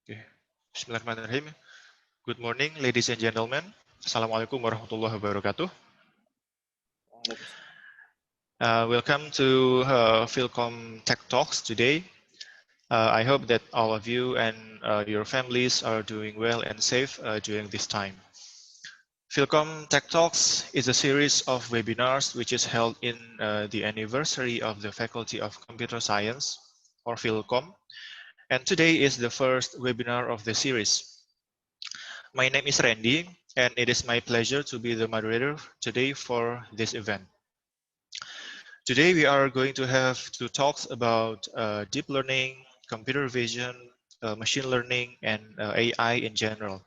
Okay. Bismillahirrahmanirrahim. Good morning, ladies and gentlemen. Assalamualaikum warahmatullahi wabarakatuh. Welcome to Philcom Tech Talks today. I hope that all of you and your families are doing well and safe during this time. Philcom Tech Talks is a series of webinars which is held in the anniversary of the Faculty of Computer Science, or Philcom. And today is the first webinar of the series. My name is Randy, and it is my pleasure to be the moderator today for this event. Today we are going to have two talks about deep learning, computer vision, machine learning, and AI in general.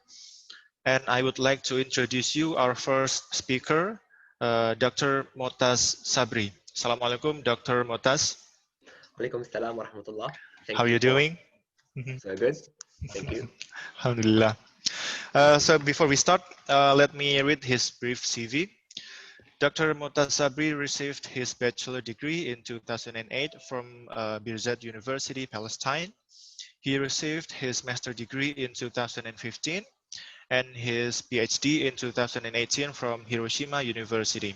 And I would like to introduce you our first speaker, Dr. Motaz Sabri. Assalamualaikum, Dr. Motaz. Walaikum salam wa rahmatullah. How are Thank you you for doing? so good. Thank you. Alhamdulillah. So before we start, let me read his brief CV. Dr. Motaz Sabri received his bachelor degree in 2008 from Riset University, Palestine. He received his master degree in 2015 and his PhD in 2018 from Hiroshima University.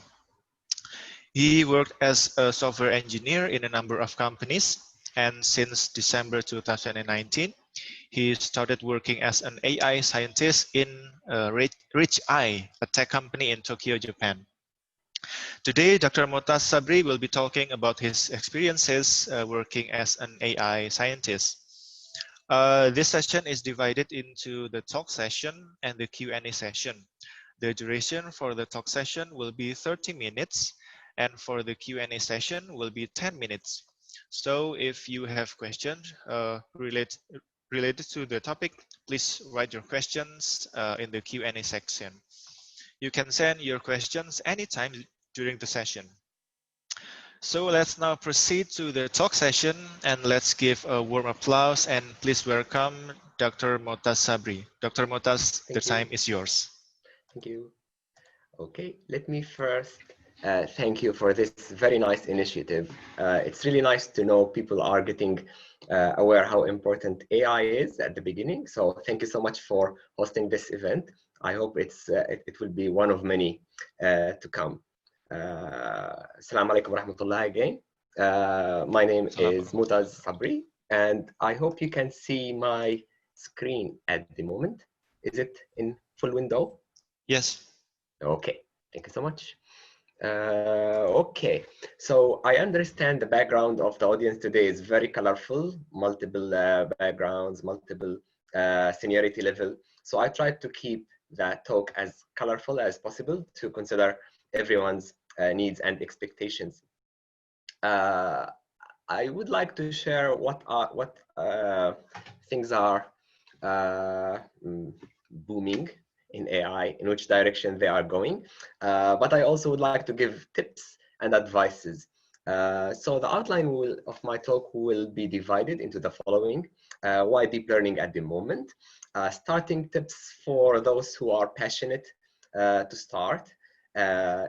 He worked as a software engineer in a number of companies, and since December 2019, he started working as an AI scientist in Rich Eye, a tech company in Tokyo, Japan. Today, Dr. Motaz Sabri will be talking about his experiences working as an AI scientist. This session is divided into the talk session and the Q&A session. The duration for the talk session will be 30 minutes, and for the Q&A session will be 10 minutes. So if you have questions related to the topic, please write your questions in the Q&A section. You can send your questions anytime during the session. So let's now proceed to the talk session, and let's give a warm applause and please welcome Dr. Motaz Sabri. Dr. Motaz, the time is yours. Thank you. Okay, let me first thank you for this very nice initiative. It's really nice to know people are getting aware how important AI is at the beginning. So thank you so much for hosting this event. I hope it will be one of many to come. Assalamu alaikum warahmatullah again. My name is Motaz Sabri, and I hope you can see my screen at the moment. Is it in full window? Yes. Okay, thank you so much. Okay, so I understand the background of the audience today is very colorful, multiple backgrounds, multiple seniority level. So I tried to keep that talk as colorful as possible to consider everyone's needs and expectations. I would like to share what things are booming in AI, in which direction they are going. But I also would like to give tips and advices. So the outline of my talk will be divided into the following. Why deep learning at the moment? Starting tips for those who are passionate to start.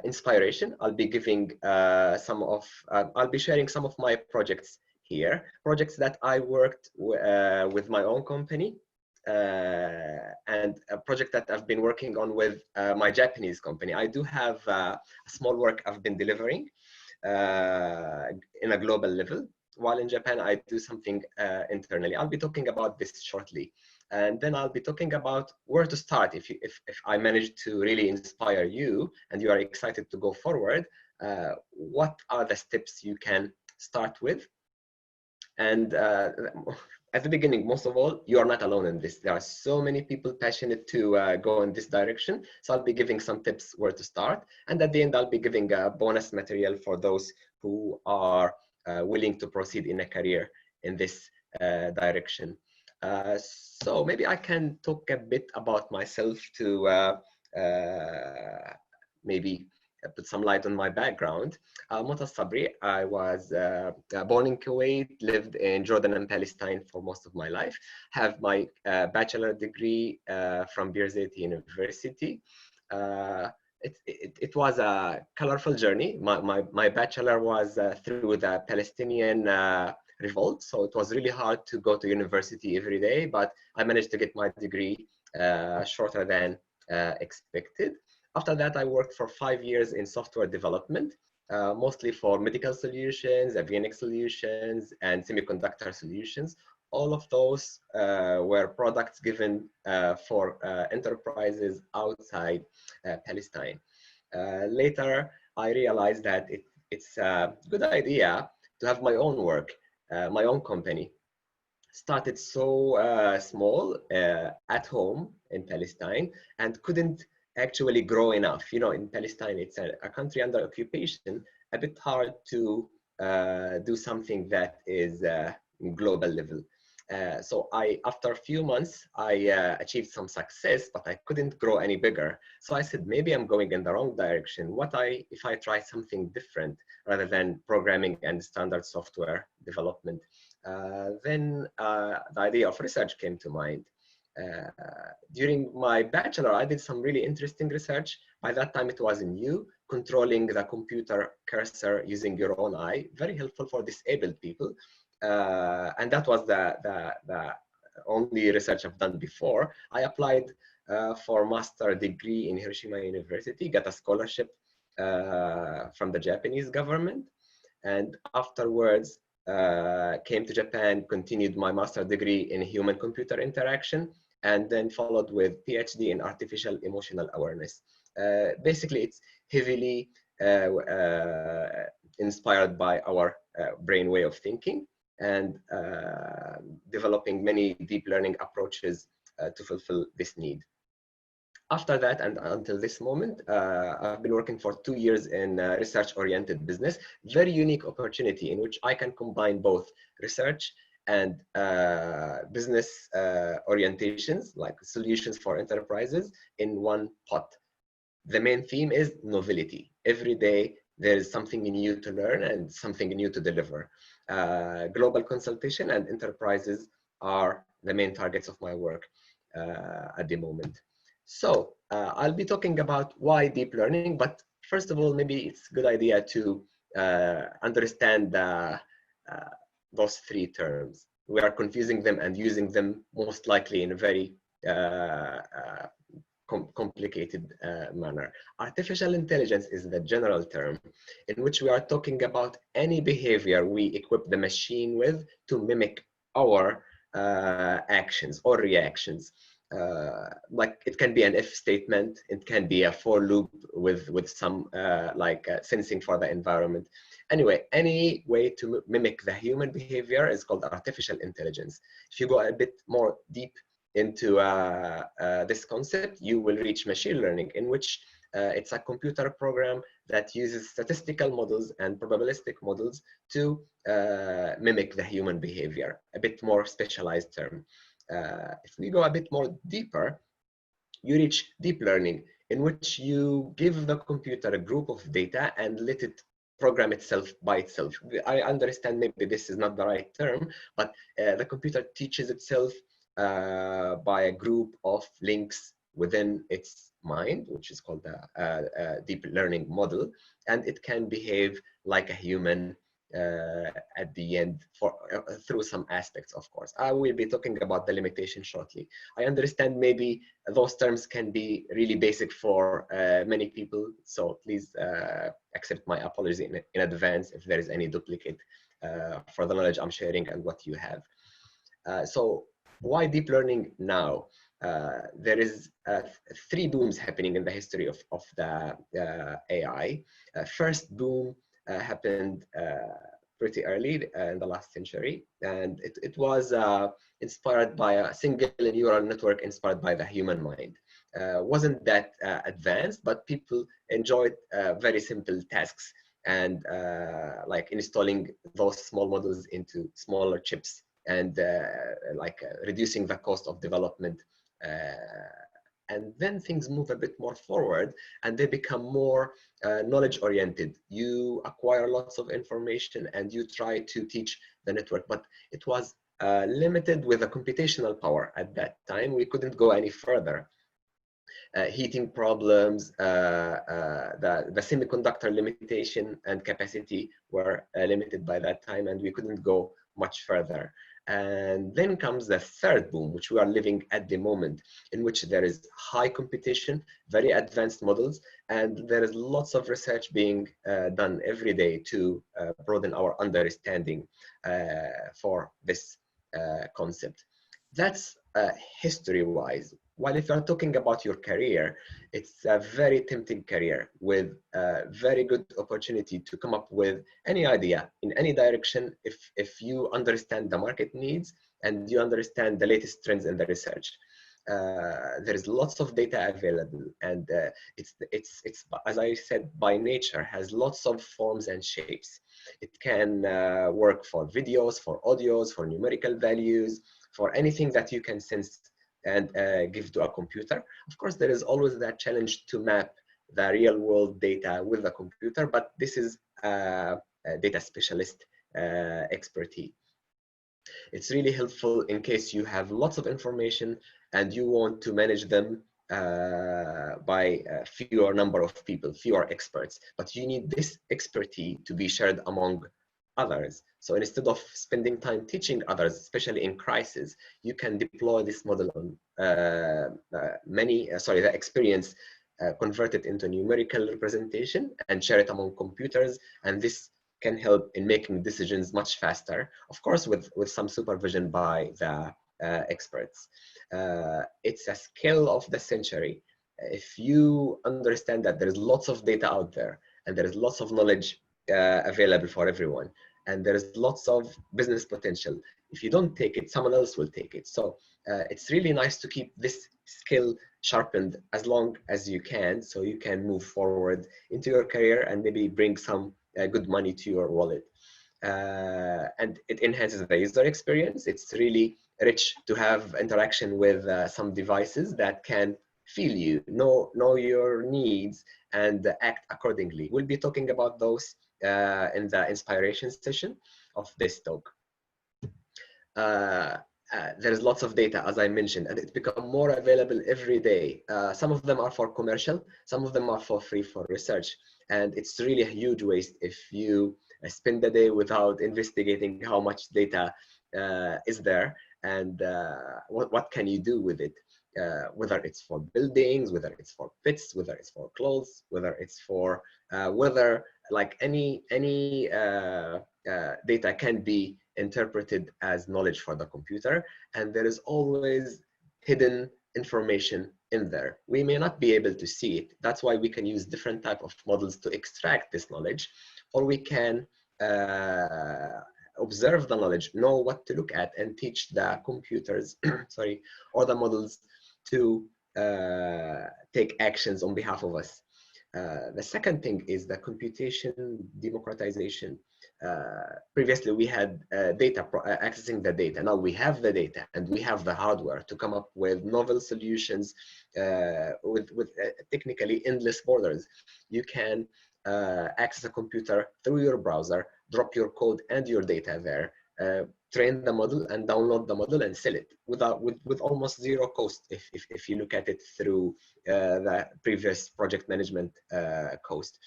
Inspiration. I'll be giving I'll be sharing some of my projects here. Projects that I worked with my own company. And a project that I've been working on with my Japanese company. I do have a small work I've been delivering in a global level, while in Japan I do something internally. I'll be talking about this shortly, and then I'll be talking about where to start if I manage to really inspire you and you are excited to go forward. What are the steps you can start with? And at the beginning, most of all, you are not alone in this. There are so many people passionate to go in this direction. So I'll be giving some tips where to start. And at the end, I'll be giving bonus material for those who are willing to proceed in a career in this direction. So maybe I can talk a bit about myself to maybe put some light on my background. Motaz Sabri, I was born in Kuwait, lived in Jordan and Palestine for most of my life, have my bachelor degree from Birzeit University. It was a colorful journey. My bachelor was through the Palestinian revolt. So it was really hard to go to university every day, but I managed to get my degree shorter than expected. After that, I worked for 5 years in software development, mostly for medical solutions, avionics solutions, and semiconductor solutions. All of those were products given for enterprises outside Palestine. Later, I realized that it's a good idea to have my own work, my own company. Started so small at home in Palestine and couldn't actually grow enough. You know, in Palestine, it's a country under occupation, a bit hard to do something that is global level. So after a few months, I achieved some success, but I couldn't grow any bigger. So I said, maybe I'm going in the wrong direction. If I try something different rather than programming and standard software development? Then the idea of research came to mind. During my bachelor, I did some really interesting research. By that time, it was new, controlling the computer cursor using your own eye, very helpful for disabled people. And that was the only research I've done before. I applied for master degree in Hiroshima University, got a scholarship from the Japanese government. And afterwards, came to Japan, continued my master degree in human computer interaction, and then followed with PhD in artificial emotional awareness. Basically, it's heavily inspired by our brain way of thinking and developing many deep learning approaches to fulfill this need. After that, and until this moment, I've been working for 2 years in research-oriented business, very unique opportunity in which I can combine both research and business orientations, like solutions for enterprises, in one pot. The main theme is novelty. Every day, there is something new to learn and something new to deliver. Global consultation and enterprises are the main targets of my work at the moment. So I'll be talking about why deep learning, but first of all, maybe it's a good idea to understand those three terms. We are confusing them and using them most likely in a very complicated manner. Artificial intelligence is the general term in which we are talking about any behavior we equip the machine with to mimic our actions or reactions. Like it can be an if statement, it can be a for loop with some sensing for the environment. Anyway, any way to mimic the human behavior is called artificial intelligence. If you go a bit more deep into this concept, you will reach machine learning, in which it's a computer program that uses statistical models and probabilistic models to mimic the human behavior, a bit more specialized term. If we go a bit more deeper, you reach deep learning, in which you give the computer a group of data and let it program itself by itself. I understand maybe this is not the right term, but the computer teaches itself by a group of links within its mind, which is called a deep learning model, and it can behave like a human at the end through some aspects, of course. I will be talking about the limitation shortly. I understand maybe those terms can be really basic for many people, so please accept my apologies in advance if there is any duplicate for the knowledge I'm sharing and what you have. So why deep learning now? There is 3 booms happening in the history of the AI. First boom happened pretty early in the last century, and it was inspired by a single neural network inspired by the human mind. Wasn't that advanced, but people enjoyed very simple tasks and like installing those small models into smaller chips and reducing the cost of development. And then things move a bit more forward and they become more knowledge oriented. You acquire lots of information and you try to teach the network, but it was limited with the computational power at that time. We couldn't go any further. Heating problems, the semiconductor limitation and capacity were limited by that time, and we couldn't go much further. And then comes the third boom, which we are living at the moment, in which there is high competition, very advanced models, and there is lots of research being done every day to broaden our understanding for this concept. That's history-wise. While if you're talking about your career, it's a very tempting career with a very good opportunity to come up with any idea in any direction if you understand the market needs and you understand the latest trends in the research. There is lots of data available, and it's as I said, by nature has lots of forms and shapes. It can work for videos, for audios, for numerical values, for anything that you can sense and give to a computer. Of course, there is always that challenge to map the real world data with the computer, but this is a data specialist expertise. It's really helpful in case you have lots of information and you want to manage them by a fewer number of people, fewer experts, but you need this expertise to be shared among others. So instead of spending time teaching others, especially in crisis, you can deploy this model on the experience convert it into numerical representation and share it among computers. And this can help in making decisions much faster, of course, with some supervision by the experts. It's a skill of the century. If you understand that there is lots of data out there and there is lots of knowledge available for everyone, and there is lots of business potential, if you don't take it, someone else will take it. So it's really nice to keep this skill sharpened as long as you can, so you can move forward into your career and maybe bring some good money to your wallet. And it enhances the user experience. It's really rich to have interaction with some devices that can feel you, know your needs, and act accordingly. We'll be talking about those in the inspiration session of this talk. There's lots of data, as I mentioned, and it's become more available every day. Some of them are for commercial, some of them are for free for research. And it's really a huge waste if you spend the day without investigating how much data is there and what can you do with it. Whether it's for buildings, whether it's for pets, whether it's for clothes, whether it's for weather, like any data can be interpreted as knowledge for the computer, and there is always hidden information in there. We may not be able to see it. That's why we can use different type of models to extract this knowledge, or we can observe the knowledge, know what to look at, and teach the computers, sorry, or the models to take actions on behalf of us. The second thing is the computation democratization. Previously, we had data accessing the data. Now we have the data and we have the hardware to come up with novel solutions with technically endless borders. You can access a computer through your browser, drop your code and your data there, train the model and download the model and sell it with almost zero cost if you look at it through the previous project management cost.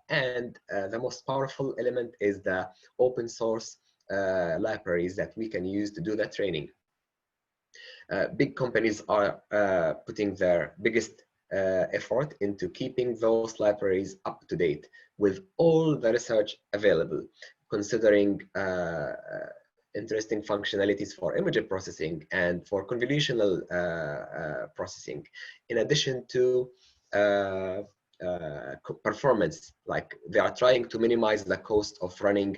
And the most powerful element is the open source libraries that we can use to do the training. Big companies are putting their biggest effort into keeping those libraries up to date with all the research available, considering interesting functionalities for image processing and for convolutional processing, in addition to performance. Like they are trying to minimize the cost of running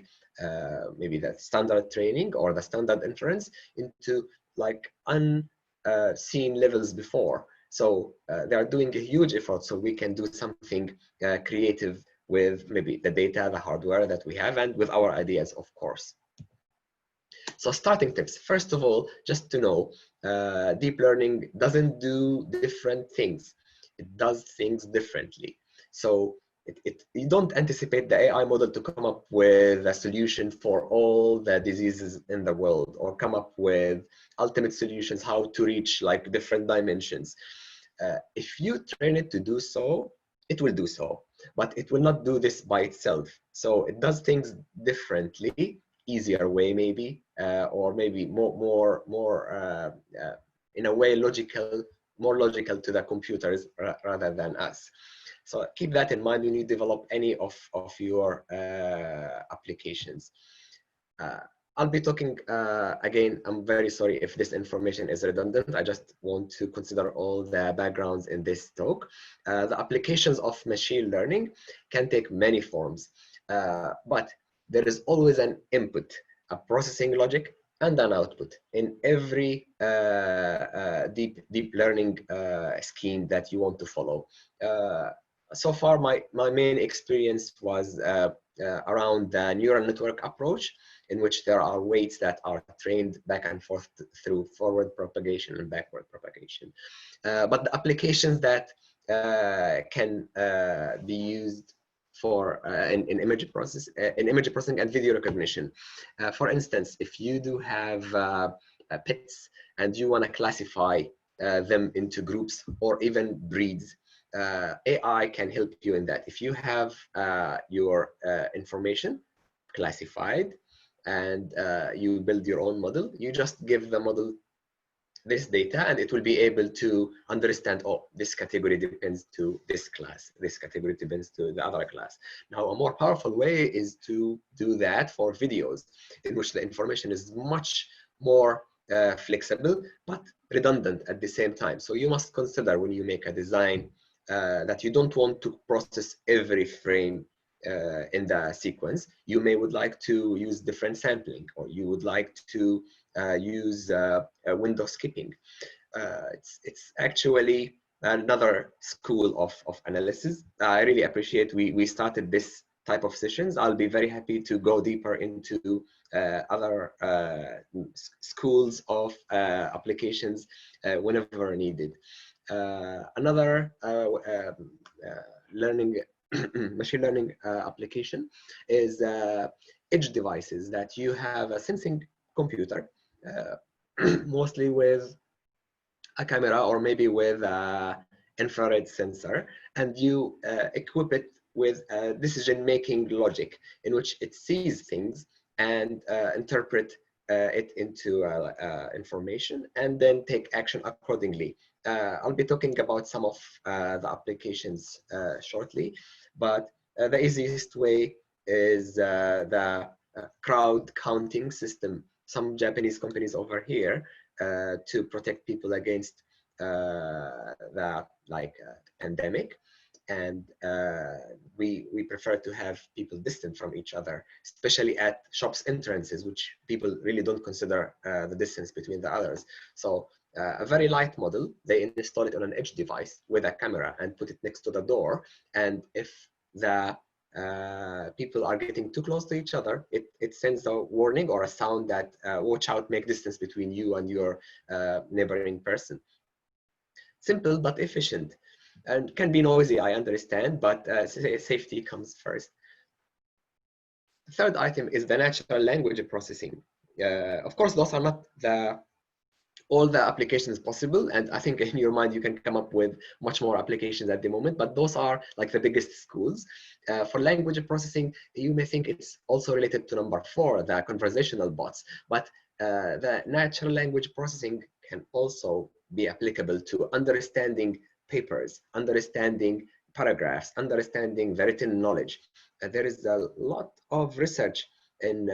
maybe the standard training or the standard inference into like unseen levels before. So they are doing a huge effort so we can do something creative with maybe the data, the hardware that we have, and with our ideas, of course. So starting tips, first of all, just to know, deep learning doesn't do different things. It does things differently. So you don't anticipate the AI model to come up with a solution for all the diseases in the world, or come up with ultimate solutions, how to reach like different dimensions. If you train it to do so, it will do so, but it will not do this by itself. So it does things differently, easier way, maybe, or maybe more in a way more logical to the computers rather than us. So keep that in mind when you develop any of your applications. Uh, I'll be talking again. I'm very sorry if this information is redundant. I just want to consider all the backgrounds in this talk. The applications of machine learning can take many forms, but there is always an input, a processing logic, and an output in every deep learning scheme that you want to follow. So far, my main experience was around the neural network approach, in which there are weights that are trained back and forth through forward propagation and backward propagation. But the applications that can be used for in image processing and video recognition. For instance, if you do have pets and you want to classify them into groups or even breeds, AI can help you in that. If you have your information classified and you build your own model, you just give the model this data and it will be able to understand, oh, this category depends to this class, this category depends to the other class. Now, a more powerful way is to do that for videos, in which the information is much more flexible, but redundant at the same time. So you must consider when you make a design that you don't want to process every frame in the sequence. You would like to use different sampling, or you would like to use window skipping. It's actually another school of analysis. I really appreciate we started this type of sessions. I'll be very happy to go deeper into other schools of applications whenever needed. Another machine learning application is edge devices, that you have a sensing computer, mostly with a camera or maybe with an infrared sensor, and you equip it with a decision-making logic in which it sees things and interpret it into information and then take action accordingly. I'll be talking about some of the applications shortly, but the easiest way is the crowd counting system. Some Japanese companies over here to protect people against the pandemic, and we prefer to have people distant from each other, especially at shops entrances, which people really don't consider the distance between the others. So a very light model, they install it on an edge device with a camera and put it next to the door, and if the people are getting too close to each other, it sends a warning or a sound that watch out, make distance between you and your neighboring person. Simple but efficient, and can be noisy, I understand, but safety comes first. The third item is the natural language processing. Of course, those are not all the applications possible, and I think in your mind you can come up with much more applications at the moment, but those are like the biggest schools. For language processing, you may think it's also related to number 4, the conversational bots, but the natural language processing can also be applicable to understanding papers, understanding paragraphs, understanding the written knowledge. There is a lot of research in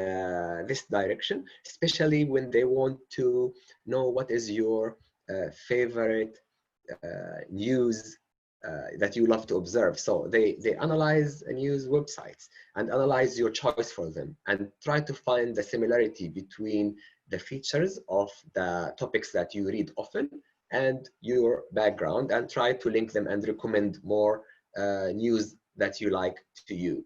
this direction, especially when they want to know what is your favorite news that you love to observe. So they analyze news websites and analyze your choice for them and try to find the similarity between the features of the topics that you read often and your background, and try to link them and recommend more news that you like to you.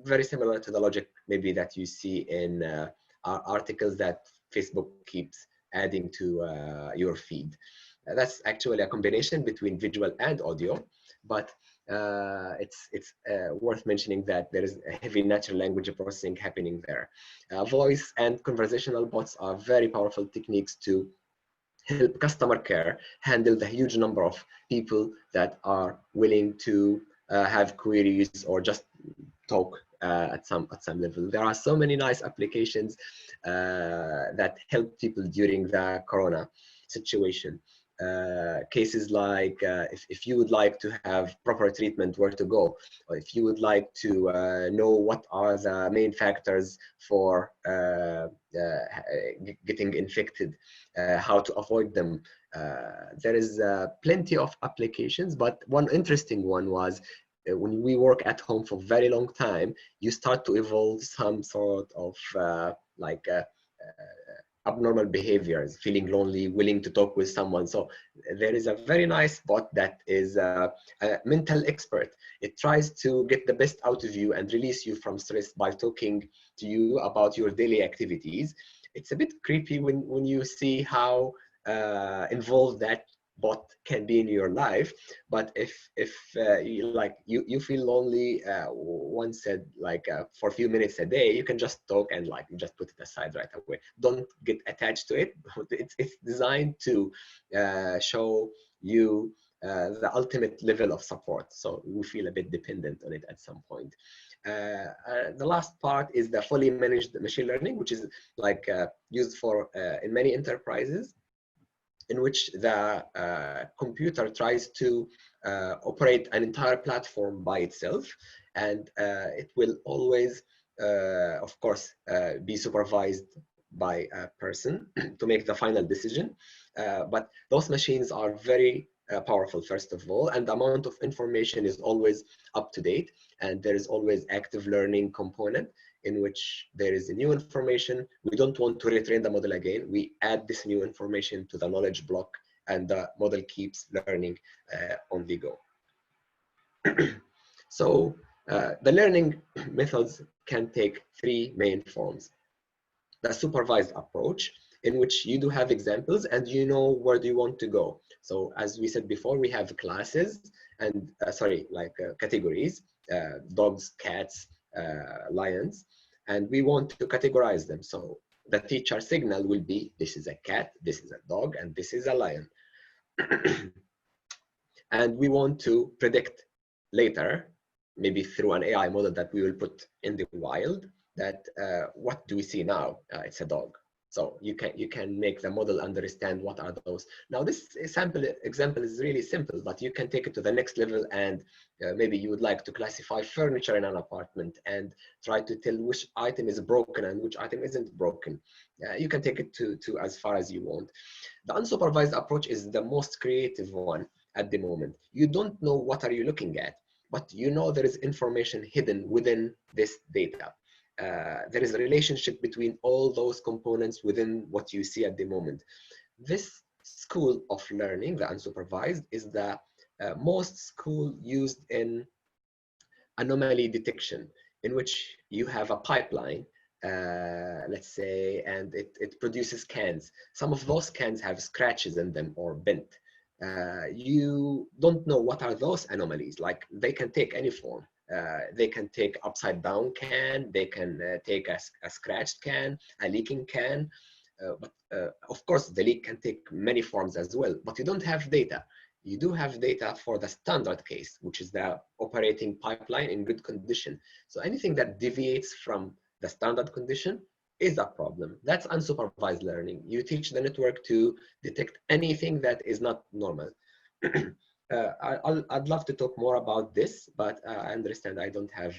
Very similar to the logic maybe that you see in articles that Facebook keeps adding to your feed. That's actually a combination between visual and audio, but it's worth mentioning that there is a heavy natural language processing happening there. Voice and conversational bots are very powerful techniques to help customer care handle the huge number of people that are willing to have queries or just talk at some level. There are so many nice applications that help people during the corona situation. Cases like if you would like to have proper treatment, where to go, or if you would like to know what are the main factors for getting infected, how to avoid them. There is plenty of applications, but one interesting one was when we work at home for a very long time, you start to evolve some sort of abnormal behaviors, feeling lonely, willing to talk with someone. So there is a very nice bot that is a mental expert. It tries to get the best out of you and release you from stress by talking to you about your daily activities. It's a bit creepy when you see how involved that bot can be in your life. But if you feel lonely, one said for a few minutes a day, you can just talk and you just put it aside right away. Don't get attached to it. It's designed to show you the ultimate level of support, so we feel a bit dependent on it at some point. The last part is the fully managed machine learning, which is used for in many enterprises, in which the computer tries to operate an entire platform by itself, and it will always, of course, be supervised by a person to make the final decision. But those machines are very powerful, first of all, and the amount of information is always up to date, and there is always active learning component in which there is a new information. We don't want to retrain the model again. We add this new information to the knowledge block, and the model keeps learning on the go. So the learning methods can take three main forms. The supervised approach, in which you do have examples and you know where do you want to go. So as we said before, we have classes and categories, dogs, cats, lions, and we want to categorize them. So the teacher signal will be, this is a cat, this is a dog, and this is a lion. And we want to predict later, maybe through an AI model that we will put in the wild, that what do we see now? It's a dog. So you can make the model understand what are those. Now this example is really simple, but you can take it to the next level, and maybe you would like to classify furniture in an apartment and try to tell which item is broken and which item isn't broken. You can take it to as far as you want. The unsupervised approach is the most creative one at the moment. You don't know what are you looking at, but you know there is information hidden within this data. There is a relationship between all those components within what you see at the moment. This school of learning, the unsupervised, is the most school used in anomaly detection, in which you have a pipeline, let's say, and it produces cans. Some of those cans have scratches in them or bent. You don't know what are those anomalies. Like, they can take any form. They can take upside down can, they can take a scratched can, a leaking can, but of course the leak can take many forms as well, but you don't have data. You do have data for the standard case, which is the operating pipeline in good condition. So anything that deviates from the standard condition is a problem. That's unsupervised learning. You teach the network to detect anything that is not normal. I'd love to talk more about this, but I understand I don't have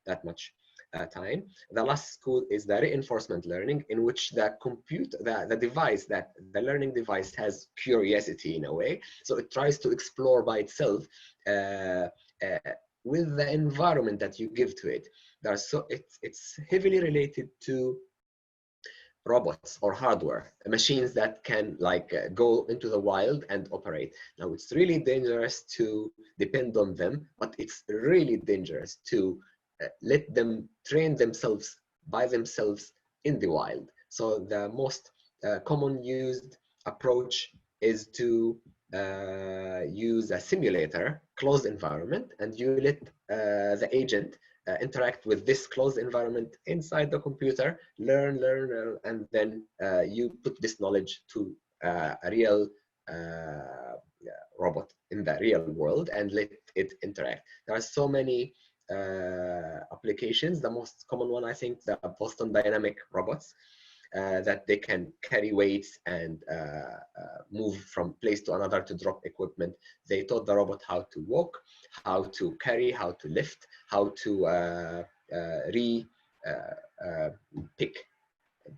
that much time. The last school is the reinforcement learning, in which the device, that the learning device, has curiosity in a way. So it tries to explore by itself with the environment that you give to it. It's heavily related to robots or hardware, machines that can go into the wild and operate. Now, it's really dangerous to depend on them, but it's really dangerous to let them train themselves by themselves in the wild. So the most common used approach is to use a simulator, closed environment, and you let the agent interact with this closed environment inside the computer, learn, and then you put this knowledge to a real robot in the real world and let it interact. There are so many applications. The most common one, I think, the Boston Dynamic robots, that they can carry weights and move from place to another to drop equipment. They taught the robot how to walk, how to carry, how to lift, how to pick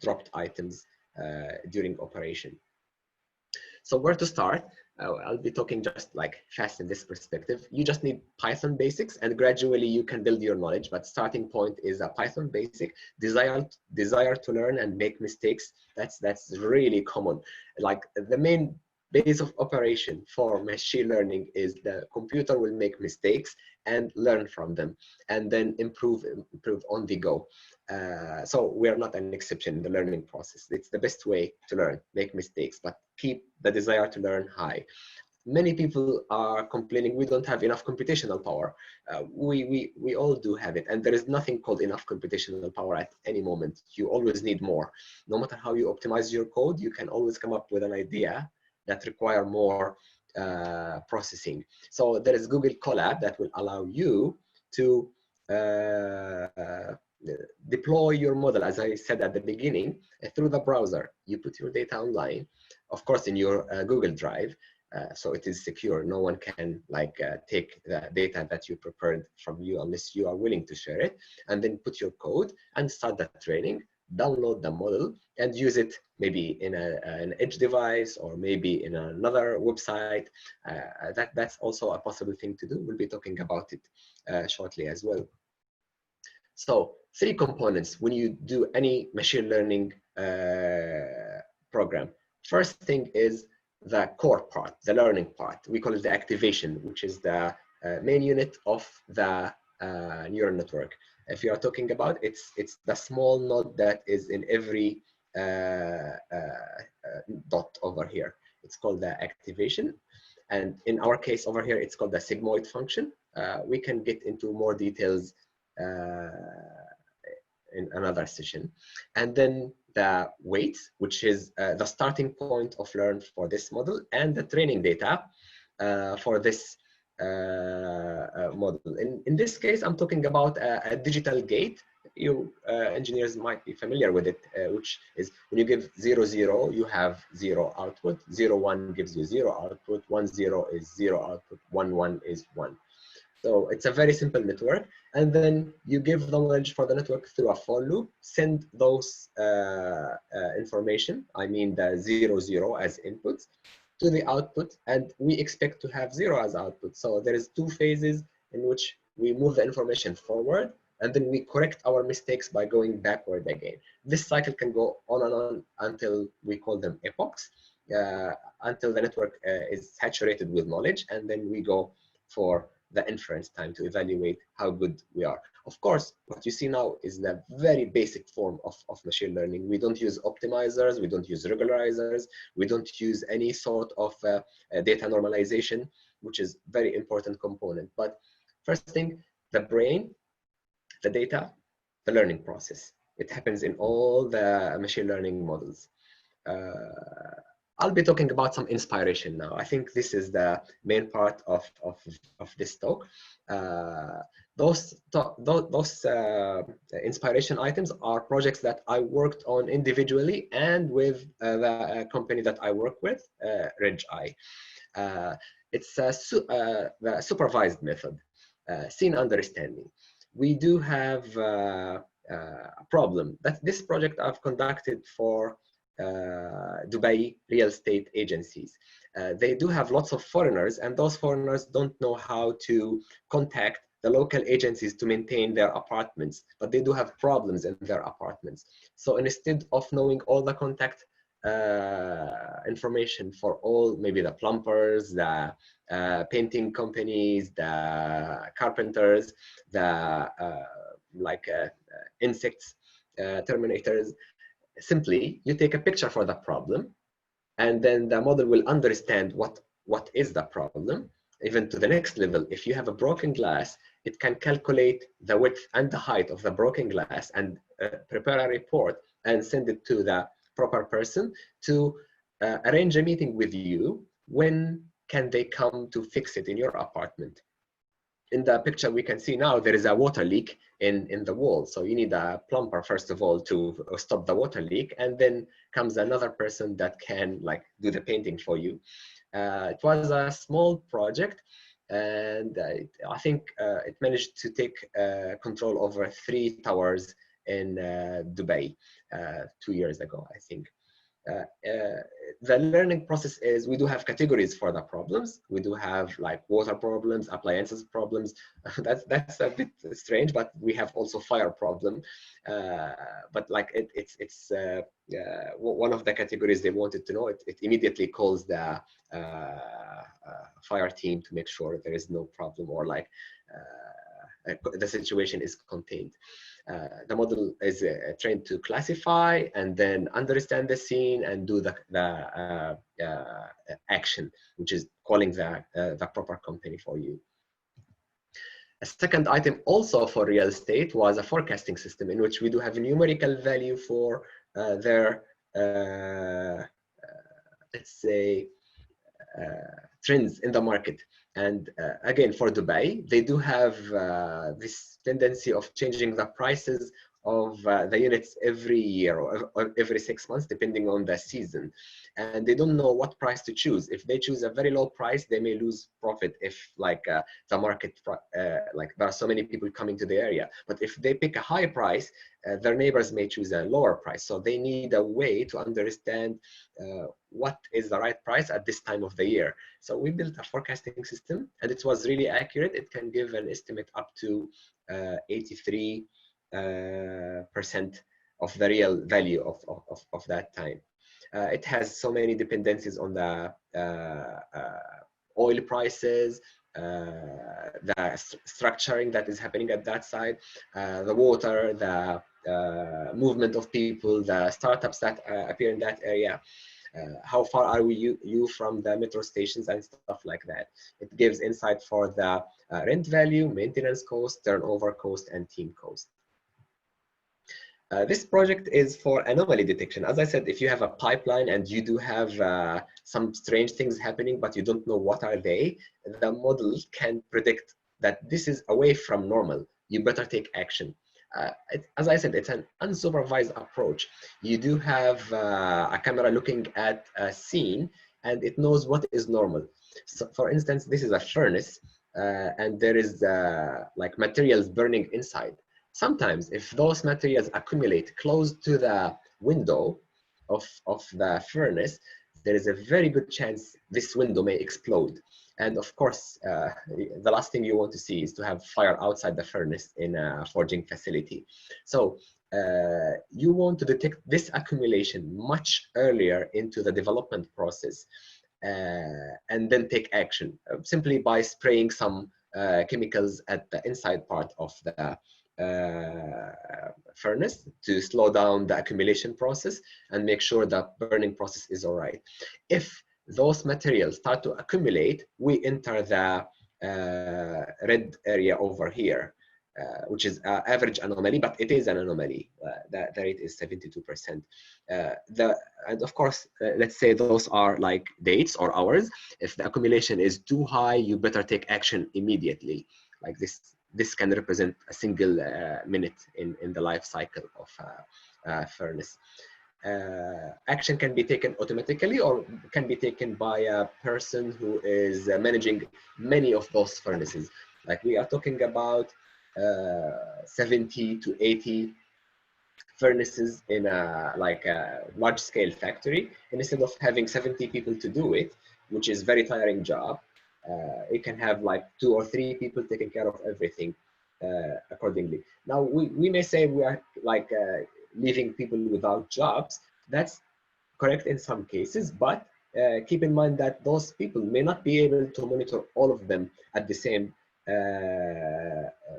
dropped items during operation. So where to start? I'll be talking just like fast in this perspective. You just need Python basics, and gradually you can build your knowledge. But starting point is a Python basic, desire to learn and make mistakes. That's really common. Like the main base of operation for machine learning is the computer will make mistakes and learn from them, and then improve on the go. So we are not an exception in the learning process. It's the best way to learn, make mistakes, but keep the desire to learn high. Many people are complaining we don't have enough computational power. We all do have it, and there is nothing called enough computational power at any moment. You always need more. No matter how you optimize your code, you can always come up with an idea that require more processing. So there is Google Colab that will allow you to deploy your model, as I said at the beginning, through the browser. You put your data online, of course, in your Google Drive, so it is secure. No one can take the data that you prepared from you unless you are willing to share it, and then put your code and start the training, download the model and use it maybe in an edge device or maybe in another website. That's also a possible thing to do. We'll be talking about it shortly as well. So 3 components when you do any machine learning program. First thing is the core part, the learning part. We call it the activation, which is the main unit of the neural network. If you are talking about it's the small node that is in every dot over here. It's called the activation. And in our case over here, it's called the sigmoid function. We can get into more details in another session. And then the weights, which is the starting point of learn for this model, and the training data for this model. In this case, I'm talking about a digital gate. You engineers might be familiar with it, which is when you give 0, 0, you have 0 output. 0, 1 gives you 0 output. 1, 0 is 0 output. 1, 1 is 1. So it's a very simple network. And then you give the knowledge for the network through a for loop, send those information, I mean the 0, 0 as inputs, to the output, and we expect to have 0 as output. So there is 2 phases in which we move the information forward, and then we correct our mistakes by going backward again. This cycle can go on and on until we call them epochs, until the network is saturated with knowledge, and then we go for the inference time to evaluate how good we are. Of course, what you see now is the very basic form of machine learning. We don't use optimizers, we don't use regularizers, we don't use any sort of data normalization, which is very important component. But first thing, the brain, the data, the learning process. It happens in all the machine learning models. I'll be talking about some inspiration now. I think this is the main part of this talk. Those inspiration items are projects that I worked on individually and with the company that I work with, RegEye. It's the supervised method, scene understanding. We do have a problem. This project I've conducted for Dubai real estate agencies. They do have lots of foreigners, and those foreigners don't know how to contact the local agencies to maintain their apartments, but they do have problems in their apartments. So instead of knowing all the contact information for all, maybe the plumbers, the painting companies, the carpenters, the insects, terminators, simply you take a picture for the problem, and then the model will understand what is the problem. Even to the next level, if you have a broken glass, it can calculate the width and the height of the broken glass and prepare a report and send it to the proper person to arrange a meeting with you. When can they come to fix it in your apartment? in the picture we can see now, there is a water leak in the wall. So you need a plumber, first of all, to stop the water leak. And then comes another person that can like do the painting for you. It was a small project, and I think it managed to take control over 3 towers in Dubai 2 years ago, I think. Uh, uh, the learning process is we do have categories for the problems. We do have like water problems, appliances problems. That's a bit strange, but we have also fire problem. But like one of the categories they wanted to know. It immediately calls the fire team to make sure there is no problem, or like the situation is contained. The model is trained to classify and then understand the scene and do the action, which is calling the proper company for you. A second item also for real estate was a forecasting system in which we do have a numerical value for their, let's say, trends in the market. And again, for Dubai, they do have this tendency of changing the prices of the units every year or every 6 months, depending on the season. And they don't know what price to choose. If they choose a very low price, they may lose profit if like the market, like there are so many people coming to the area. But if they pick a high price, their neighbors may choose a lower price. So they need a way to understand what is the right price at this time of the year. So we built a forecasting system, and it was really accurate. It can give an estimate up to 83% of the real value of that time. It has so many dependencies on the oil prices, the structuring that is happening at that side, the water, the movement of people, the startups that appear in that area. How far are you from the metro stations and stuff like that. It gives insight for the rent value, maintenance cost, turnover cost, and team cost. This project is for anomaly detection. As I said, if you have a pipeline and you do have some strange things happening, but you don't know what are they, the model can predict that this is away from normal. You better take action. As I said, it's an unsupervised approach. You do have a camera looking at a scene, and it knows what is normal. So for instance, this is a furnace, and there is like materials burning inside. Sometimes if those materials accumulate close to the window of the furnace, there is a very good chance this window may explode. And of course, the last thing you want to see is to have fire outside the furnace in a forging facility. So you want to detect this accumulation much earlier into the development process, and then take action simply by spraying some chemicals at the inside part of the furnace to slow down the accumulation process and make sure the burning process is all right. If those materials start to accumulate, we enter the red area over here, which is average anomaly, but it is an anomaly. The rate is 72%. And of course, let's say those are like dates or hours. If the accumulation is too high, you better take action immediately. Like this can represent a single minute in the life cycle of a furnace. Action can be taken automatically or can be taken by a person who is managing many of those furnaces. Like we are talking about 70 to 80 furnaces in a large scale factory. And instead of having 70 people to do it, which is very tiring job, it can have like 2 or 3 people taking care of everything accordingly. Now we may say we are like leaving people without jobs. That's correct in some cases, but keep in mind that those people may not be able to monitor all of them at the same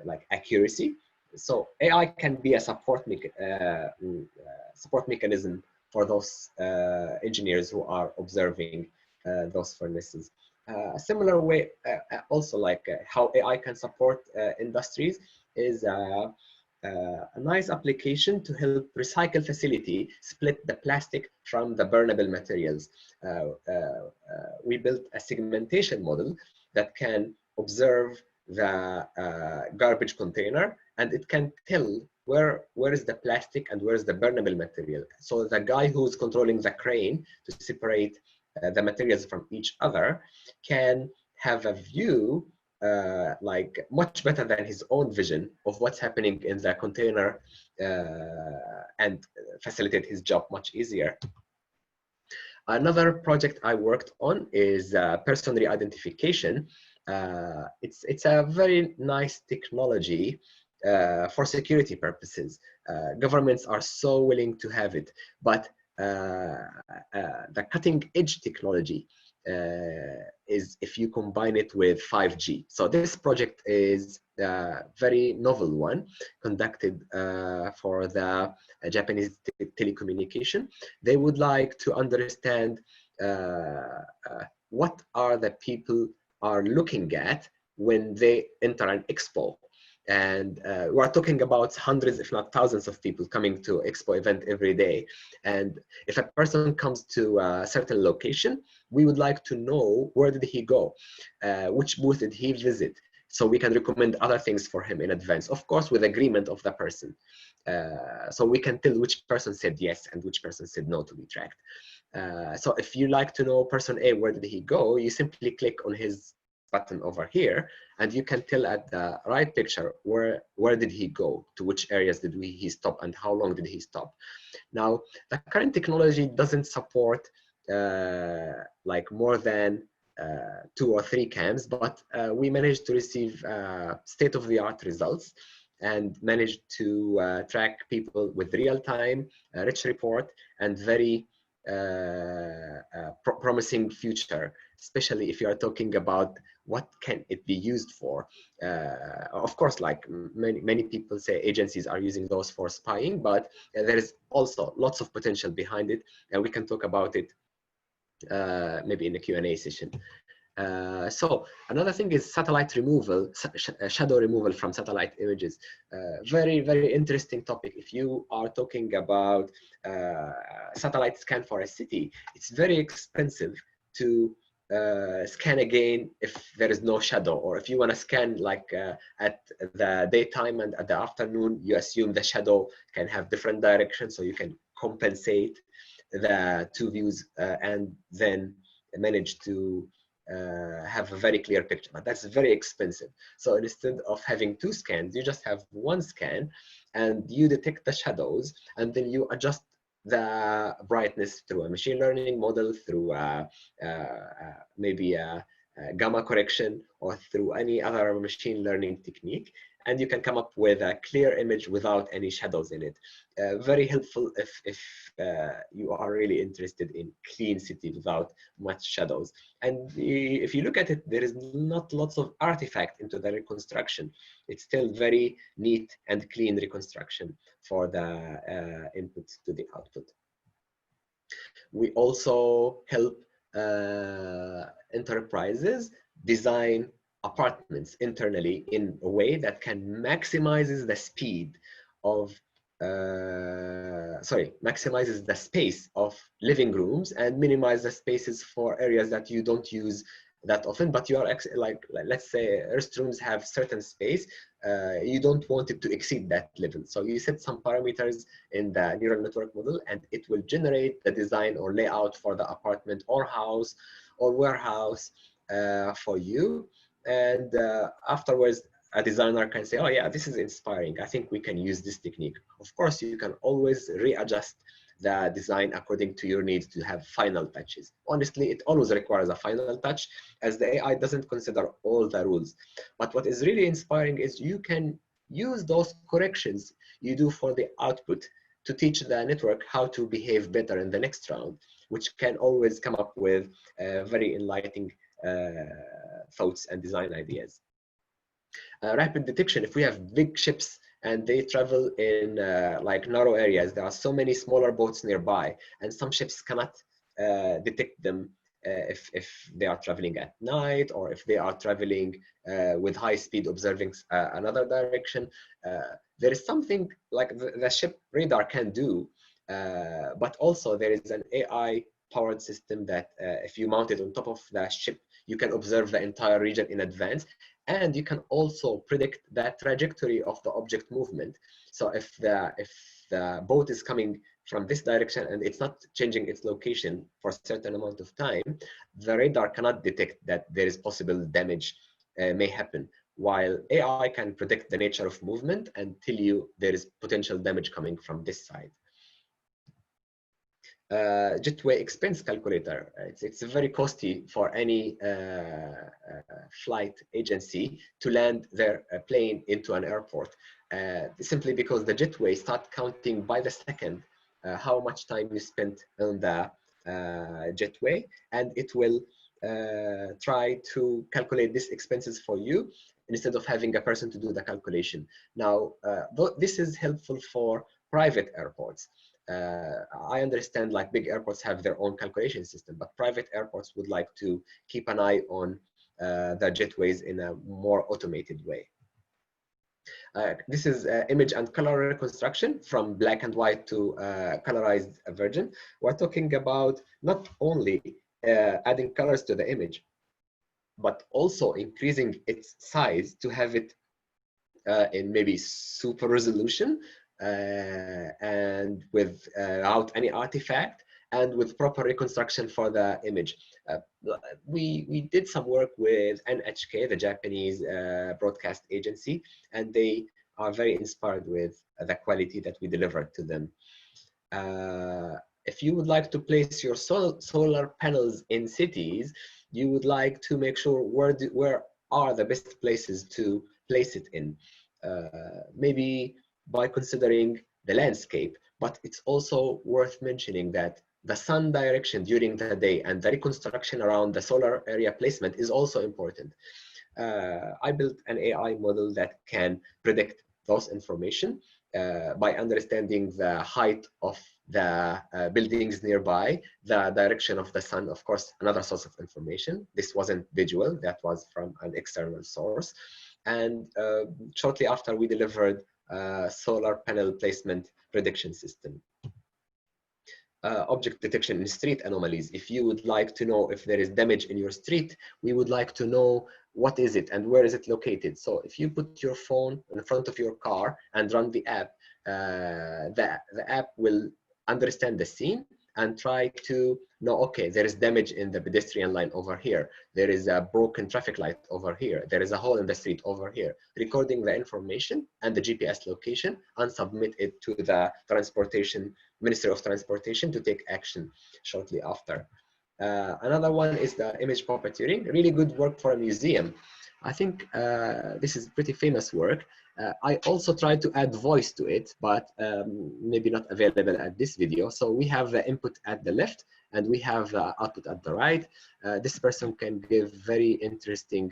like accuracy. So AI can be a support mechanism for those engineers who are observing those furnaces. A similar way, also like how AI can support industries is a nice application to help recycle facility split the plastic from the burnable materials. We built a segmentation model that can observe the garbage container, and it can tell where is the plastic and where is the burnable material. So the guy who's controlling the crane to separate the materials from each other can have a view like much better than his own vision of what's happening in the container and facilitate his job much easier. Another project I worked on is person re-identification. It's a very nice technology for security purposes. Governments are so willing to have it, but the cutting edge technology is if you combine it with 5G. So this project is a very novel one conducted for the Japanese telecommunication. They would like to understand what are the people are looking at when they enter an expo. And we're talking about hundreds, if not thousands of people coming to expo event every day. And if a person comes to a certain location, we would like to know where did he go, which booth did he visit, so we can recommend other things for him in advance, of course, with agreement of the person. So we can tell which person said yes and which person said no to be tracked. So if you like to know person A, where did he go, you simply click on his button over here, and you can tell at the right picture where did he go, to which areas did he stop, and how long did he stop. Now, the current technology doesn't support like more than 2 or 3 cams, but we managed to receive state-of-the-art results and managed to track people with real-time, rich report, and very promising future, especially if you are talking about what can it be used for. Of course, like many people say, agencies are using those for spying, but there is also lots of potential behind it, and we can talk about it maybe in the Q&A session. So another thing is satellite removal, shadow removal from satellite images. Very, very interesting topic. If you are talking about satellite scan for a city, it's very expensive to scan again if there is no shadow, or if you want to scan like at the daytime and at the afternoon, you assume the shadow can have different directions, so you can compensate the 2 views and then manage to have a very clear picture, but that's very expensive. So instead of having 2 scans, you just have 1 scan, and you detect the shadows, and then you adjust the brightness through a machine learning model, through maybe a gamma correction, or through any other machine learning technique, and you can come up with a clear image without any shadows in it. Very helpful if you are really interested in clean city without much shadows. And if you look at it, there is not lots of artifact into the reconstruction. It's still very neat and clean reconstruction for the input to the output. We also help enterprises design apartments internally in a way that can maximizes the speed of maximizes the space of living rooms and minimize the spaces for areas that you don't use that often, but you are like let's say restrooms have certain space, you don't want it to exceed that level. So you set some parameters in the neural network model, and it will generate the design or layout for the apartment or house or warehouse for you. And afterwards, a designer can say, oh yeah, this is inspiring, I think we can use this technique. Of course, you can always readjust the design according to your needs to have final touches. Honestly, it always requires a final touch, as the AI doesn't consider all the rules. But what is really inspiring is you can use those corrections you do for the output to teach the network how to behave better in the next round, which can always come up with very enlightening thoughts and design ideas. Rapid detection, if we have big ships and they travel in like narrow areas, there are so many smaller boats nearby, and some ships cannot detect them if they are traveling at night, or if they are traveling with high speed observing another direction. There is something like the ship radar can do, but also there is an AI powered system that if you mount it on top of the ship, you can observe the entire region in advance. And you can also predict the trajectory of the object movement. So if the boat is coming from this direction and it's not changing its location for a certain amount of time, the radar cannot detect that there is possible damage may happen, while AI can predict the nature of movement and tell you there is potential damage coming from this side. Jetway expense calculator. It's very costly for any flight agency to land their plane into an airport, simply because the jetway start counting by the second how much time you spent on the jetway, and it will try to calculate these expenses for you instead of having a person to do the calculation. Now, this is helpful for private airports. I understand like big airports have their own calculation system, but private airports would like to keep an eye on the jetways in a more automated way. This is image and color reconstruction from black and white to colorized version. We're talking about not only adding colors to the image, but also increasing its size to have it in maybe super resolution and without any artifact, and with proper reconstruction for the image. We did some work with NHK, the Japanese broadcast agency, and they are very inspired with the quality that we delivered to them. If you would like to place your solar panels in cities, you would like to make sure where are the best places to place it in. Maybe by considering the landscape, but it's also worth mentioning that the sun direction during the day and the reconstruction around the solar area placement is also important. I built an AI model that can predict those information by understanding the height of the buildings nearby, the direction of the sun, of course, another source of information. This wasn't visual, that was from an external source. And shortly after, we delivered a solar panel placement prediction system. Object detection in street anomalies. If you would like to know if there is damage in your street, we would like to know what is it and where is it located. So if you put your phone in front of your car and run the app, the app will understand the scene and try to know, okay, there is damage in the pedestrian line over here. There is a broken traffic light over here. There is a hole in the street over here. Recording the information and the GPS location and submit it to the Ministry of Transportation to take action shortly after. Another one is the image puppeteering, really good work for a museum. I think this is pretty famous work. I also tried to add voice to it, but maybe not available at this video. So we have the input at the left and we have the output at the right. This person can give very interesting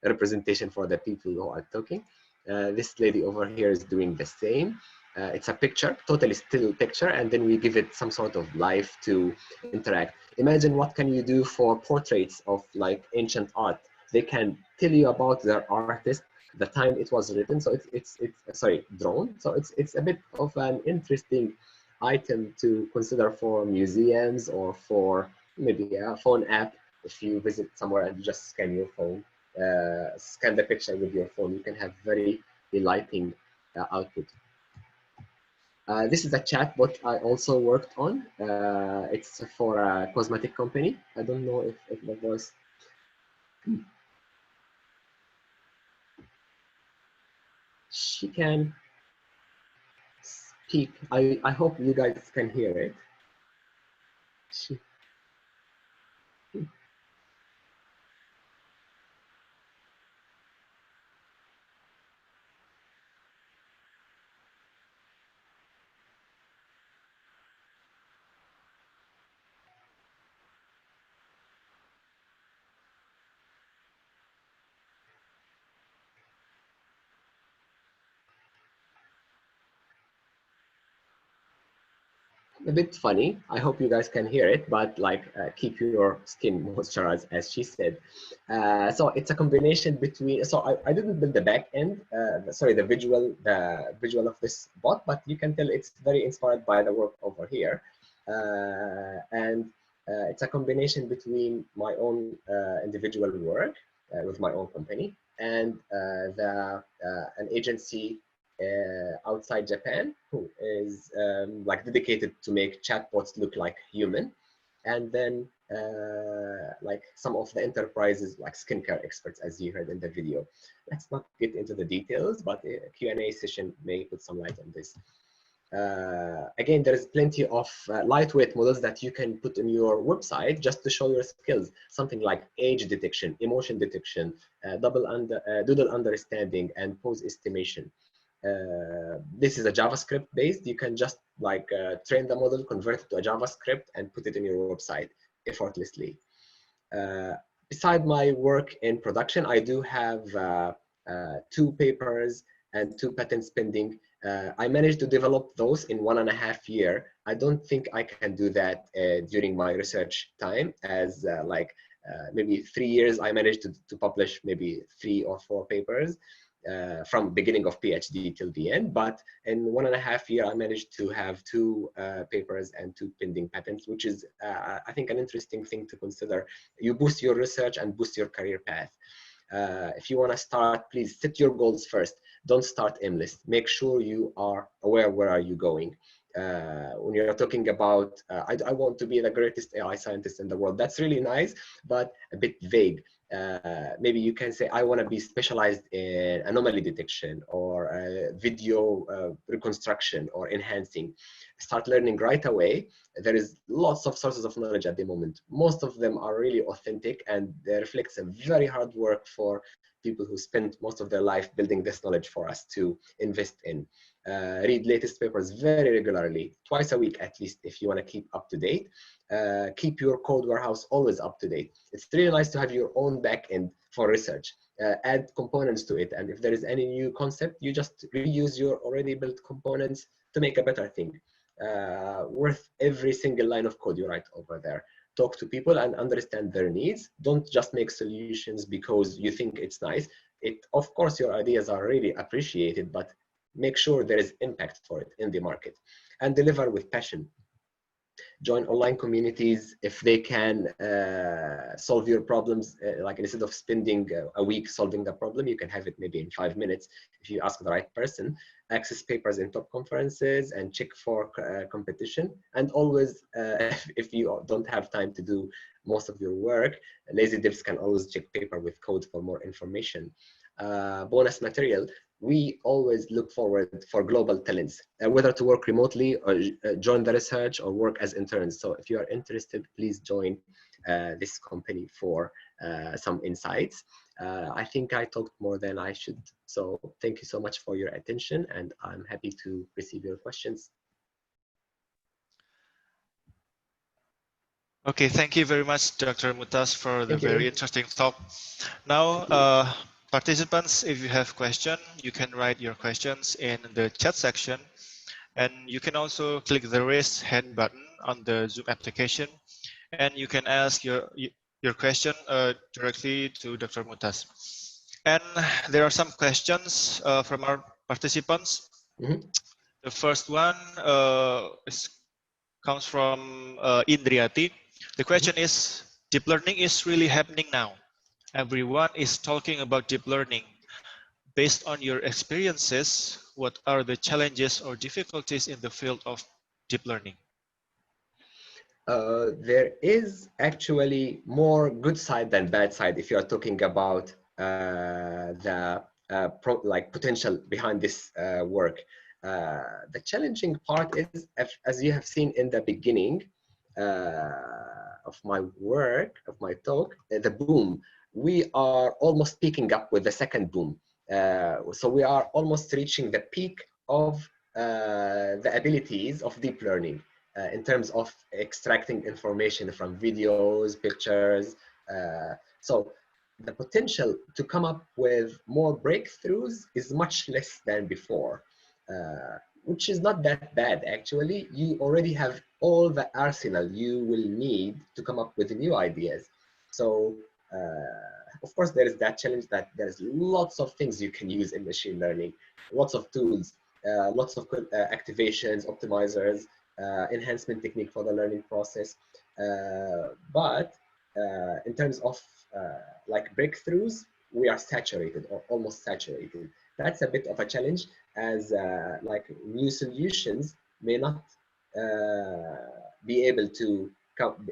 representation for the people who are talking. This lady over here is doing the same. It's a picture, totally still picture, and then we give it some sort of life to interact. Imagine what can you do for portraits of like ancient art. They can tell you about their artist, the time it was written. So it's sorry, drawn. So it's a bit of an interesting item to consider for museums or for maybe a phone app. If you visit somewhere and you just scan your phone, scan the picture with your phone, you can have very enlightening output. This is a chatbot I also worked on. It's for a cosmetic company. I don't know if that was. She can speak. I hope you guys can hear it. She, a bit funny. I hope you guys can hear it, but like keep your skin moisturized, as she said. So it's a combination between. So I didn't build the back end. Sorry, the visual of this bot, but you can tell it's very inspired by the work over here. And it's a combination between my own individual work with my own company and an agency outside Japan who is like dedicated to make chatbots look like human. And then like some of the enterprises like skincare experts, as you heard in the video. Let's not get into the details, but a Q&A session may put some light on this. Again, there is plenty of lightweight models that you can put in your website just to show your skills. Something like age detection, emotion detection, doodle understanding, and pose estimation. This is a JavaScript based. You can just like train the model, convert it to a JavaScript, and put it in your website effortlessly. Beside my work in production, I do have 2 papers and 2 patents pending. I managed to develop those in 1.5 years. I don't think I can do that during my research time, as maybe 3 years I managed to publish maybe 3 or 4 papers from beginning of PhD till the end. But in 1.5 years, I managed to have 2 papers and 2 pending patents, which is, I think, an interesting thing to consider. You boost your research and boost your career path. If you want to start, please set your goals first. Don't start aimless. Make sure you are aware where are you going. When you're talking about, I want to be the greatest AI scientist in the world, that's really nice, but a bit vague. Maybe you can say, I want to be specialized in anomaly detection or video reconstruction or enhancing. Start learning right away. There is lots of sources of knowledge at the moment. Most of them are really authentic, and they reflect a very hard work for people who spend most of their life building this knowledge for us to invest in. Read latest papers very regularly, twice a week at least, if you want to keep up to date. Keep your code warehouse always up to date. It's really nice to have your own backend for research. Add components to it, and if there is any new concept, you just reuse your already built components to make a better thing. Worth every single line of code you write over there. Talk to people and understand their needs. Don't just make solutions because you think it's nice. Of course, your ideas are really appreciated, but make sure there is impact for it in the market, and deliver with passion. Join online communities if they can solve your problems. Like instead of spending a week solving the problem, you can have it maybe in 5 minutes if you ask the right person. Access papers in top conferences and check for competition. And always, if you don't have time to do most of your work, lazy devs can always check paper with code for more information. Bonus material, we always look forward for global talents, whether to work remotely or join the research or work as interns. So if you are interested, please join this company for some insights. I think I talked more than I should. So thank you so much for your attention, and I'm happy to receive your questions. Okay, thank you very much, Dr. Mutas, for the Thank very you. interesting talk. Now, participants, if you have questions, you can write your questions in the chat section, and you can also click the raise hand button on the Zoom application, and you can ask your question directly to Dr. Mutas. And there are some questions from our participants. Mm-hmm. The first one comes from Indriati. The question is, deep learning is really happening now. Everyone is talking about deep learning. Based on your experiences, what are the challenges or difficulties in the field of deep learning? There is actually more good side than bad side if you are talking about the potential behind this work. The challenging part is, as you have seen in the beginning of my work, of my talk, the boom. We are almost picking up with the second boom. So we are almost reaching the peak of the abilities of deep learning. In terms of extracting information from videos, pictures. So the potential to come up with more breakthroughs is much less than before, which is not that bad actually. You already have all the arsenal you will need to come up with new ideas. So of course there is that challenge that there's lots of things you can use in machine learning, lots of tools, lots of activations, optimizers, enhancement technique for the learning process. But in terms of like breakthroughs, we are saturated or almost saturated. That's a bit of a challenge, as like new solutions may not be able to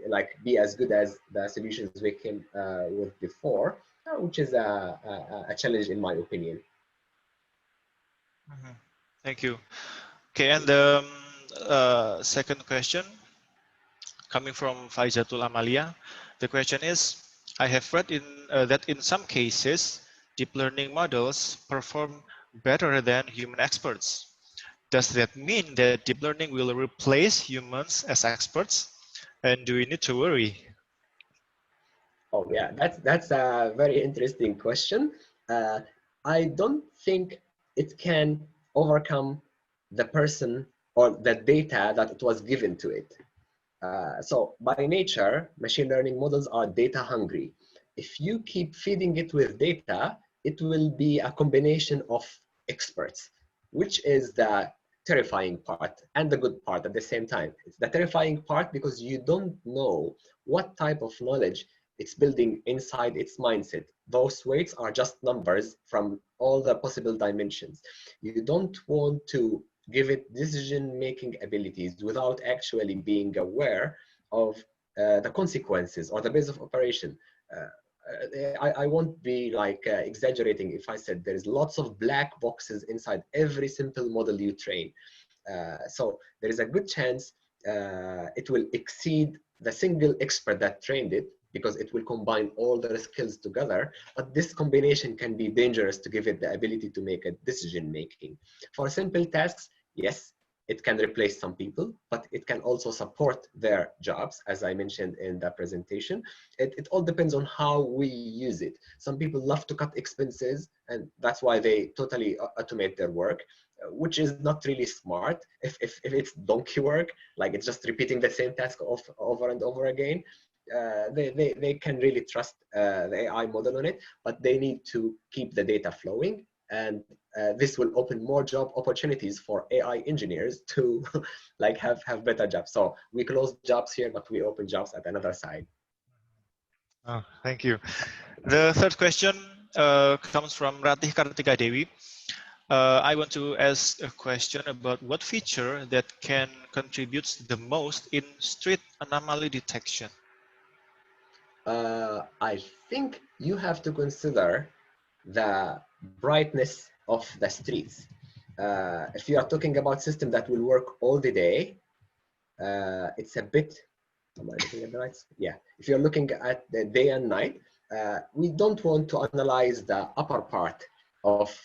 like be as good as the solutions we came with before, which is a challenge in my opinion. Mhm. Thank you. Okay, and the second question coming from Faizatul Amalia. The question is, I have read that in some cases, deep learning models perform better than human experts. Does that mean that deep learning will replace humans as experts? And do we need to worry? Oh yeah, that's a very interesting question. Uh, I don't think it can overcome the person or the data that it was given to it. So by nature, machine learning models are data hungry. If you keep feeding it with data, it will be a combination of experts, which is the terrifying part and the good part at the same time. It's the terrifying part because you don't know what type of knowledge it's building inside its mindset. Those weights are just numbers from all the possible dimensions. You don't want to give it decision-making abilities without actually being aware of the consequences or the base of operation. I won't be like exaggerating if I said there is lots of black boxes inside every simple model you train. So there is a good chance it will exceed the single expert that trained it because it will combine all the skills together. But this combination can be dangerous to give it the ability to make a decision making. For simple tasks, yes, it can replace some people, but it can also support their jobs, as I mentioned in the presentation. It all depends on how we use it. Some people love to cut expenses, and that's why they totally automate their work, which is not really smart. If it's donkey work, like it's just repeating the same task over and over again, they can really trust the AI model on it, but they need to keep the data flowing. And this will open more job opportunities for AI engineers to like have better jobs. So we close jobs here, but we open jobs at another side. Oh, thank you. The third question comes from Ratih Kartika Dewi. I want to ask a question about what feature that can contribute the most in street anomaly detection. I think you have to consider the brightness of the streets. If you are talking about system that will work all the day, it's a bit, am I looking at the right? Yeah, if you're looking at the day and night, we don't want to analyze the upper part of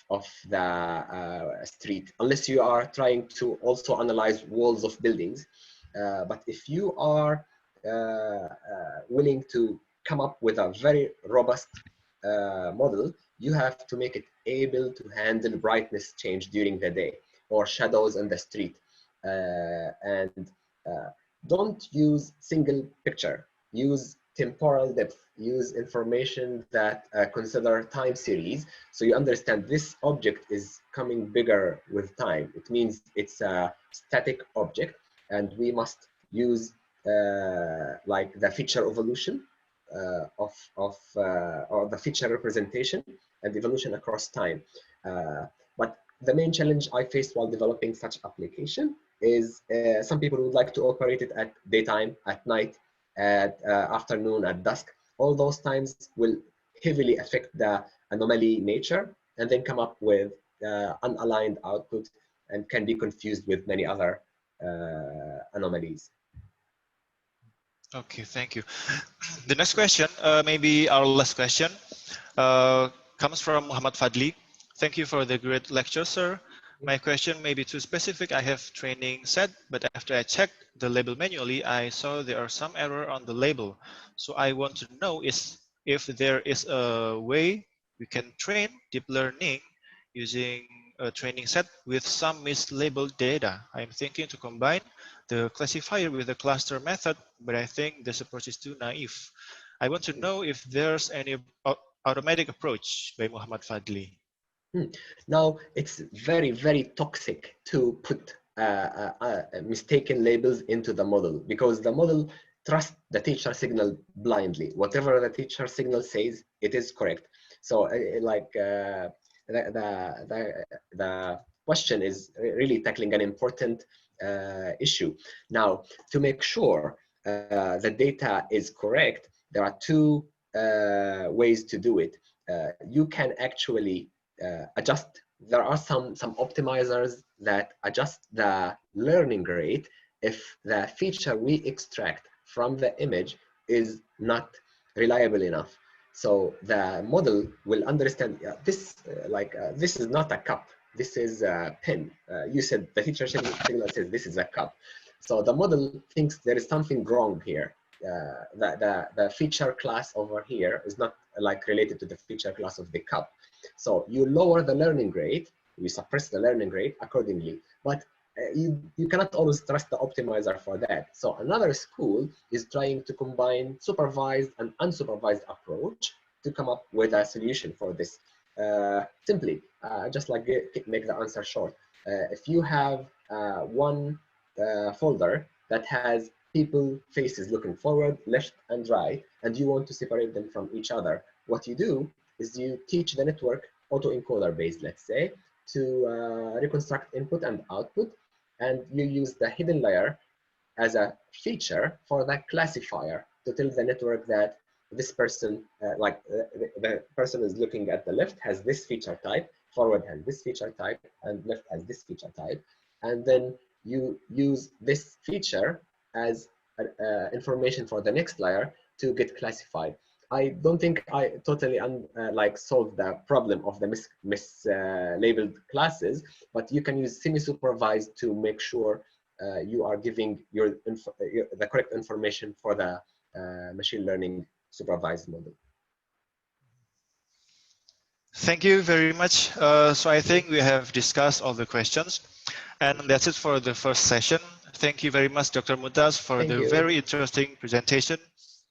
the street unless you are trying to also analyze walls of buildings. But if you are willing to come up with a very robust model, you have to make it able to handle brightness change during the day or shadows on the street. And don't use single picture. Use temporal depth. Use information that consider time series, so you understand this object is coming bigger with time. It means it's a static object, and we must use like the feature evolution or the feature representation and evolution across time. But the main challenge I faced while developing such application is some people would like to operate it at daytime, at night, at afternoon, at dusk. All those times will heavily affect the anomaly nature and then come up with unaligned output and can be confused with many other anomalies. Okay, thank you. The next question, maybe our last question, uh, comes from Muhammad Fadli. Thank you for the great lecture, sir. My question may be too specific. I have training set, but after I checked the label manually, I saw there are some error on the label. So I want to know if there is a way we can train deep learning using a training set with some mislabeled data. I'm thinking to combine the classifier with the cluster method, but I think this approach is too naive. I want to know if there's any automatic approach by Muhammad Fadli. Now, it's very, very toxic to put mistaken labels into the model, because the model trusts the teacher signal blindly. Whatever the teacher signal says, it is correct. So the question is really tackling an important issue. Now, to make sure the data is correct, there are two ways to do it. You can actually adjust. There are some optimizers that adjust the learning rate if the feature we extract from the image is not reliable enough. So the model will understand this is not a cup, this is a pen. You said the teacher signal says this is a cup. So the model thinks there is something wrong here. The feature class over here is not like related to the feature class of the cup. So you lower the learning rate, you suppress the learning rate accordingly, but you cannot always trust the optimizer for that. So another school is trying to combine supervised and unsupervised approach to come up with a solution for this. Simply, just like make the answer short. If you have one folder that has people faces looking forward, left, and right, and you want to separate them from each other, what you do is you teach the network autoencoder based, let's say, to reconstruct input and output, and you use the hidden layer as a feature for that classifier to tell the network that this person, the person is looking at the left has this feature type, forward has this feature type, and left has this feature type. And then you use this feature as information for the next layer to get classified. I don't think I totally solved the problem of the mislabeled classes, but you can use semi-supervised to make sure you are giving the correct information for the machine learning supervised model. Thank you very much. So I think we have discussed all the questions, and that's it for the first session. Thank you very much, Dr. Mutaz, for the very interesting presentation.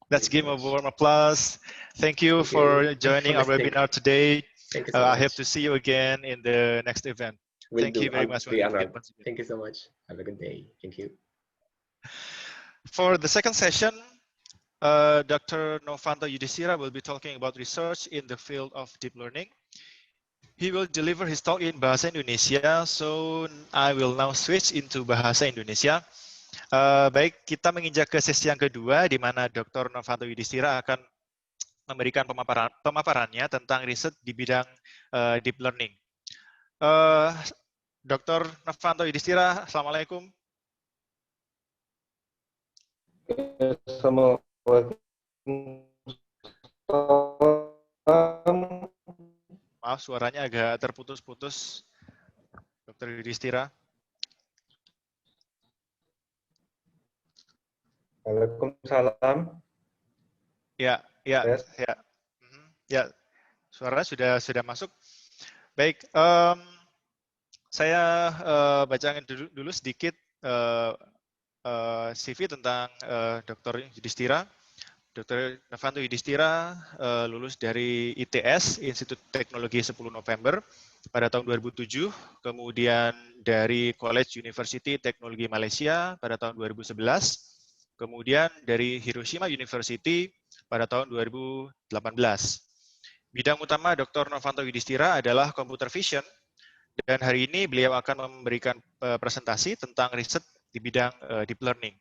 Let's give him a warm applause. Thank you for joining our webinar today. Thank you so I much. hope to see you again in the next event. Thank you very much. Thank you so much. Have a good day. Thank you. For the second session, Dr. Novanto Yudhistira will be talking about research in the field of deep learning. He will deliver his talk in Bahasa Indonesia, so I will now switch into Bahasa Indonesia. Baik, kita menginjak ke sesi yang kedua, di mana Dr. Novanto Yudhistira akan memberikan pemaparannya tentang riset di bidang deep learning. Dr. Novanto Yudhistira, Assalamualaikum. Assalamualaikum. Maaf, suaranya agak terputus-putus, Dr. Yudhistira. Waalaikumsalam. Ya, suaranya sudah masuk. Baik, saya bacakan dulu sedikit CV tentang Dr. Yudhistira. Dr. Novanto Yudhistira lulus dari ITS, Institut Teknologi 10 November, pada tahun 2007, kemudian dari College University Teknologi Malaysia pada tahun 2011, kemudian dari Hiroshima University pada tahun 2018. Bidang utama Dr. Novanto Yudhistira adalah computer vision, dan hari ini beliau akan memberikan presentasi tentang riset di bidang deep learning.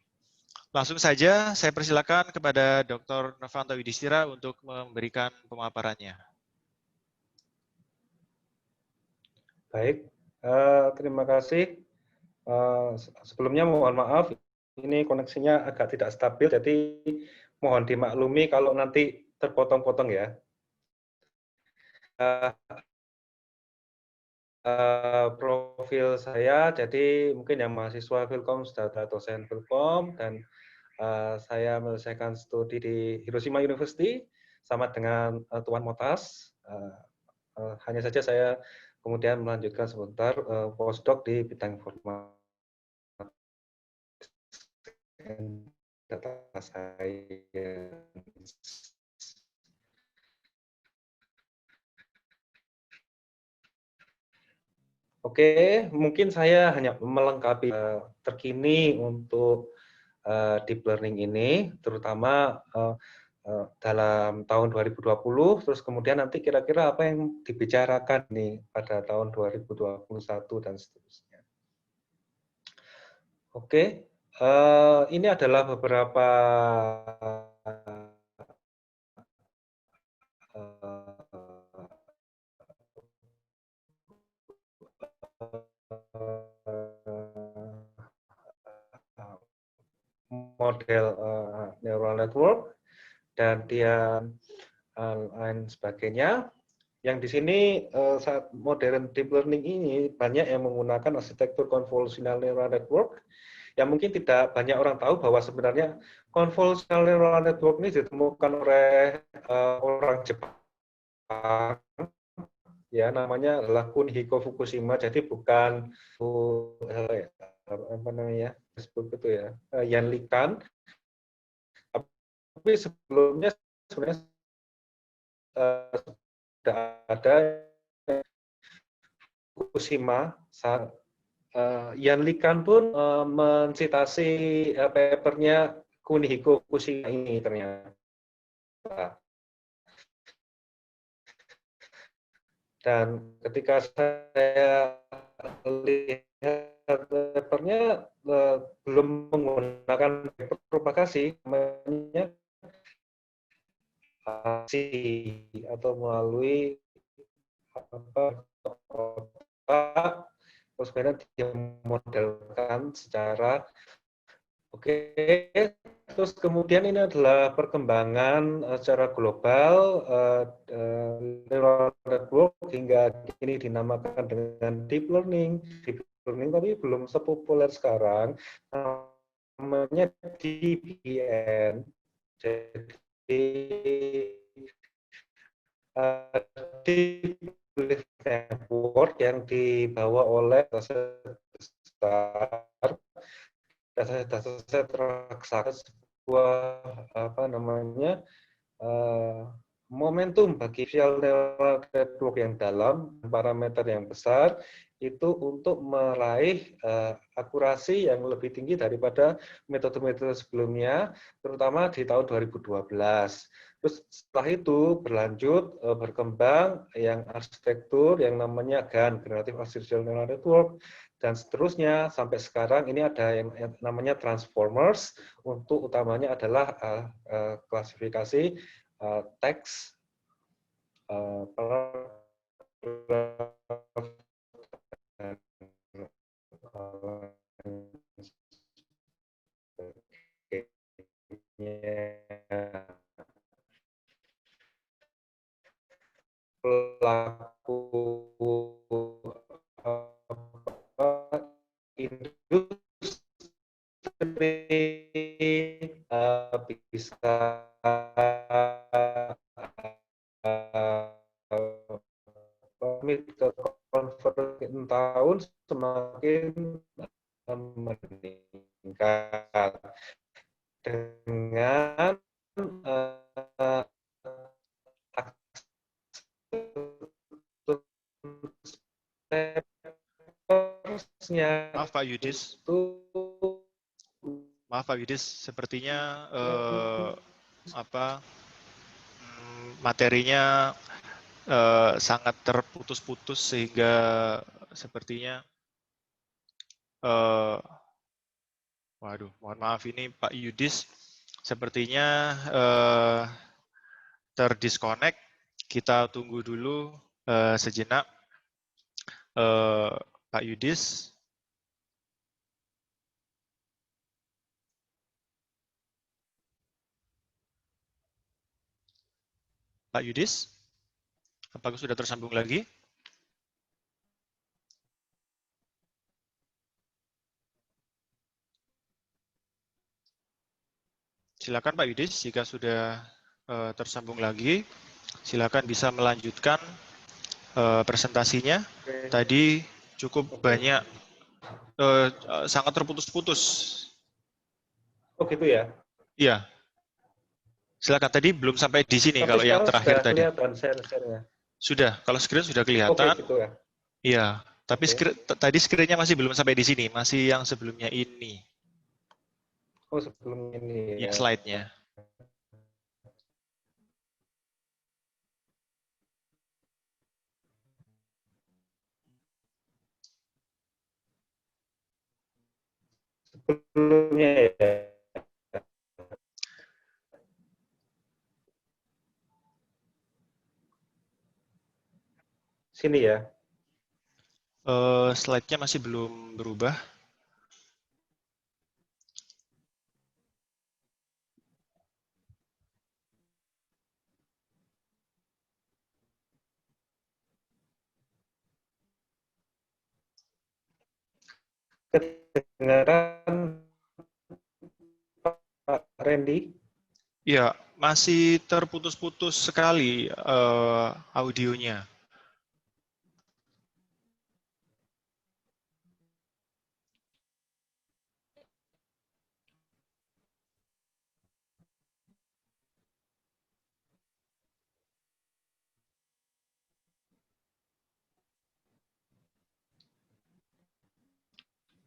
Langsung saja saya persilakan kepada Dr. Novanto Yudhistira untuk memberikan pemaparannya. Baik, terima kasih. Sebelumnya mohon maaf, ini koneksinya agak tidak stabil, jadi mohon dimaklumi kalau nanti terpotong-potong ya. Profil saya, jadi mungkin yang mahasiswa Filkom sudah ada dosen Filkom, dan saya menyelesaikan studi di Hiroshima University sama dengan Tuan Motas. Hanya saja saya kemudian melanjutkan sebentar postdoc di bidang informatika data science. Oke, mungkin saya hanya melengkapi terkini untuk deep learning ini, terutama dalam tahun 2020, terus kemudian nanti kira-kira apa yang dibicarakan nih pada tahun 2021 dan seterusnya. Oke, ini adalah beberapa model neural network dan dia lain sebagainya. Yang di sini saat modern deep learning ini banyak yang menggunakan arsitektur convolutional neural network. Yang mungkin tidak banyak orang tahu bahwa sebenarnya convolutional neural network ini ditemukan oleh orang Jepang, ya namanya adalah Kunihiko Fukushima. Jadi bukan apa namanya Facebook itu ya Yan Likan, tapi sebelumnya sebenarnya sudah ada Fukushima. Yan Likan pun mensitasi papernya Kunihiko Fukushima ini ternyata. Dan ketika saya lihat papernya belum menggunakan paper propagasi, namanya atau melalui apa terus kemudian dimodelkan secara oke. Terus kemudian ini adalah perkembangan secara global neural network hingga kini dinamakan dengan deep learning. Deep learning tapi belum sepopuler sekarang, namanya DBN. Jadi deep network yang dibawa oleh dataset raksasa, sebuah apa namanya momentum bagi visual neural network yang dalam, parameter yang besar, itu untuk meraih akurasi yang lebih tinggi daripada metode-metode sebelumnya, terutama di tahun 2012. Terus setelah itu berlanjut, berkembang yang arsitektur yang namanya GAN, Generative Artificial Neural Network, dan seterusnya sampai sekarang ini ada yang namanya transformers, untuk utamanya adalah klasifikasi teks, pelaku industri bisa ke convert tahun semakin meningkat dengan Maaf Pak Yudis. Maaf Pak Yudis, sepertinya materinya sangat terputus-putus sehingga sepertinya waduh, mohon maaf ini Pak Yudis sepertinya terdisconnect. Kita tunggu dulu sejenak. Pak Yudis. Pak Yudis, apakah sudah tersambung lagi? Silakan Pak Yudis, jika sudah tersambung lagi, silakan bisa melanjutkan presentasinya. Tadi cukup banyak, sangat terputus-putus. Oh gitu ya? Iya. Silakan, tadi belum sampai di sini. Tapi kalau yang terakhir sudah tadi. Kelihatan share-nya. Sudah, kalau screen sudah kelihatan. Oke gitu ya? Iya. Tapi tadi screen-nya masih belum sampai di sini, masih yang sebelumnya ini. Oh, sebelum ini Ya, ya. slide-nya. Sebelumnya ya. Sini ya. Slide-nya masih belum berubah. Kedengaran Pak Randy? Ya, masih terputus-putus sekali audionya.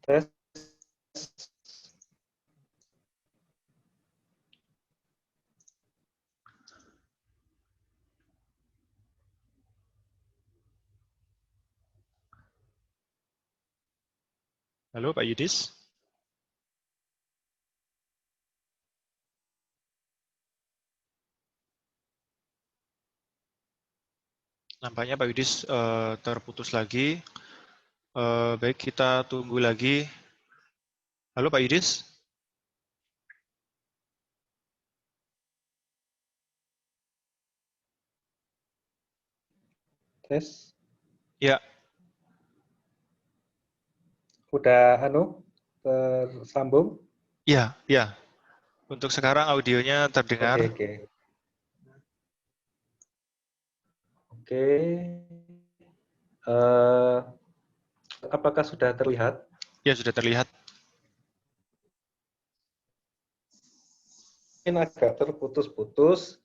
Tes. Halo, Pak Yudis. Nampaknya Pak Yudis terputus lagi. Baik, kita tunggu lagi. Halo, Pak Yudis. Tes. Ya, Udah tersambung? ya, ya. Untuk sekarang audionya terdengar. Oke. Apakah sudah terlihat? Ya, sudah terlihat. Mungkin agak terputus-putus.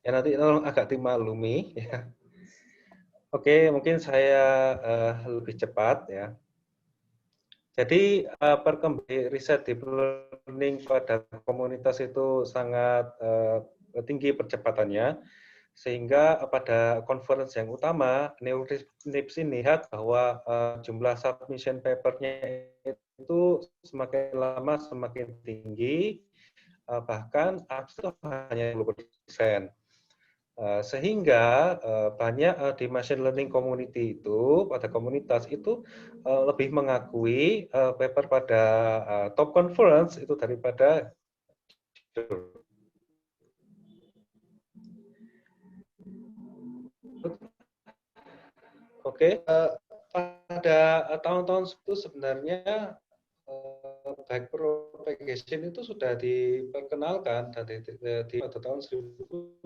Ya nanti tolong agak dimaklumi ya. Oke, mungkin saya lebih cepat ya. Jadi perkembangan riset deep learning pada komunitas itu sangat tinggi percepatannya, sehingga pada conference yang utama, NIPS ini lihat bahwa jumlah submission paper-nya itu semakin lama semakin tinggi, bahkan abstrak hanya 20%. Sehingga banyak di machine learning community itu, pada komunitas itu lebih mengakui paper pada top conference itu daripada pada tahun-tahun itu sebenarnya backpropagation itu sudah diperkenalkan di pada tahun 1900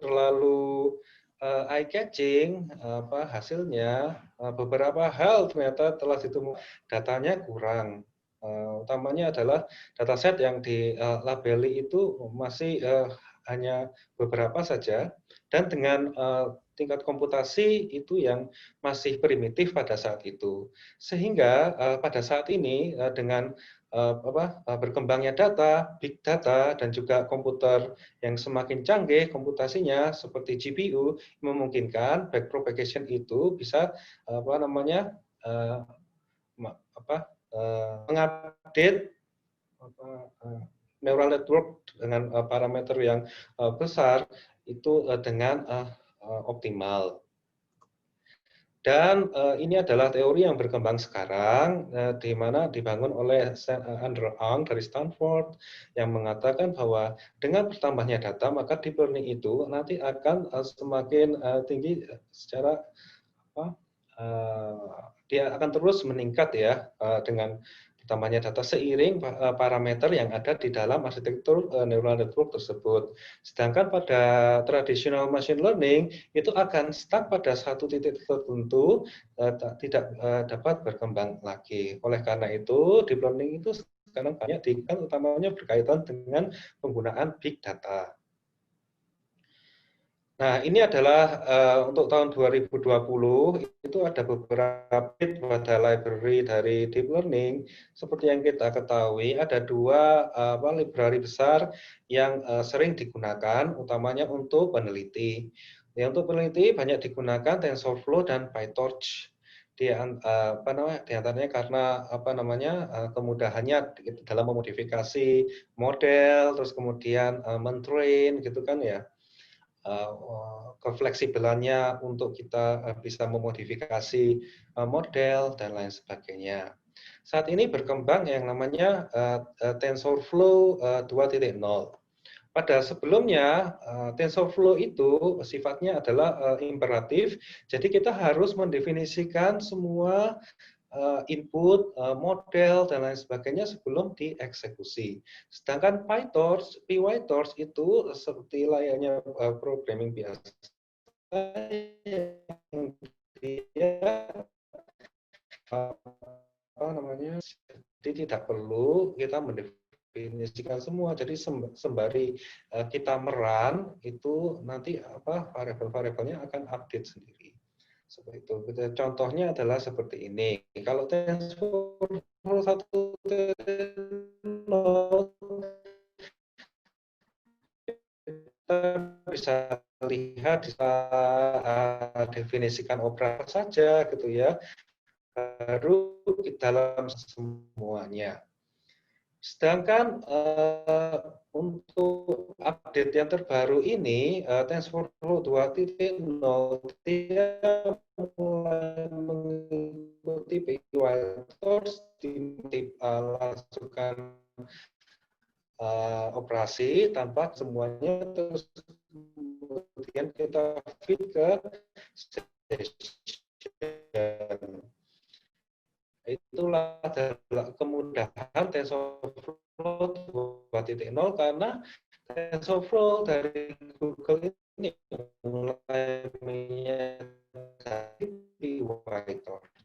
terlalu eye catching hasilnya, beberapa hal ternyata telah ditemukan datanya kurang, utamanya adalah dataset yang dilabeli itu masih hanya beberapa saja, dan dengan tingkat komputasi itu yang masih primitif pada saat itu, sehingga pada saat ini dengan berkembangnya data, big data, dan juga komputer yang semakin canggih komputasinya seperti GPU, memungkinkan backpropagation itu bisa mengupdate neural network dengan parameter yang besar itu dengan optimal. Dan ini adalah teori yang berkembang sekarang, di mana dibangun oleh Andrew Ang dari Stanford, yang mengatakan bahwa dengan bertambahnya data, maka deep learning itu nanti akan semakin tinggi secara dia akan terus meningkat ya dengan bertambahnya data seiring parameter yang ada di dalam arsitektur neural network tersebut. Sedangkan pada traditional machine learning itu akan stuck pada satu titik tertentu, tidak dapat berkembang lagi. Oleh karena itu, deep learning itu sekarang banyak digunakan utamanya berkaitan dengan penggunaan big data. Nah, ini adalah untuk tahun 2020 itu ada beberapa pada library dari deep learning. Seperti yang kita ketahui, ada dua library besar yang sering digunakan, utamanya untuk peneliti. Ya, untuk peneliti banyak digunakan TensorFlow dan PyTorch. Di antaranya karena kemudahannya dalam memodifikasi model, terus kemudian mentrain gitu kan ya, kefleksibelannya untuk kita bisa memodifikasi model dan lain sebagainya. Saat ini berkembang yang namanya TensorFlow 2.0. Pada sebelumnya, TensorFlow itu sifatnya adalah imperatif, jadi kita harus mendefinisikan semua input, model, dan lain sebagainya sebelum dieksekusi. Sedangkan PyTorch itu seperti layaknya programming biasa, yang dia jadi tidak perlu kita mendefinisikan semua. Jadi sembari kita meran itu nanti variabel-variabelnya akan update sendiri. Seperti itu. Contohnya adalah seperti ini. Kalau TensorFlow 1.0 kita bisa lihat, bisa definisikan operasi saja gitu ya, baru di dalam semuanya. Sedangkan untuk update yang terbaru ini, TensorFlow 2.0 dia mulai mengikuti PyTorch, dimasukkan operasi tanpa semuanya, terus kemudian kita feed ke session. Itulah adalah kemudahan TensorFlow 2.0 karena TensorFlow dari Google ini mulai menyadari PyTorch.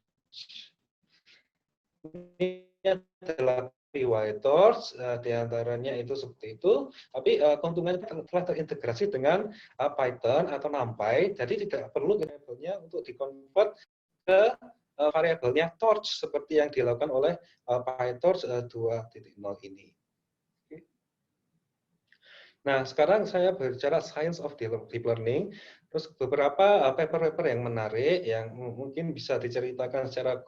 Ini adalah PyTorch, diantaranya itu seperti itu, tapi keuntungannya telah terintegrasi dengan Python atau NumPy, jadi tidak perlu variabelnya untuk dikonvert ke variabelnya torch seperti yang dilakukan oleh PyTorch 2.0 ini. Nah, sekarang saya berbicara Science of Deep Learning. Terus beberapa paper-paper yang menarik yang mungkin bisa diceritakan secara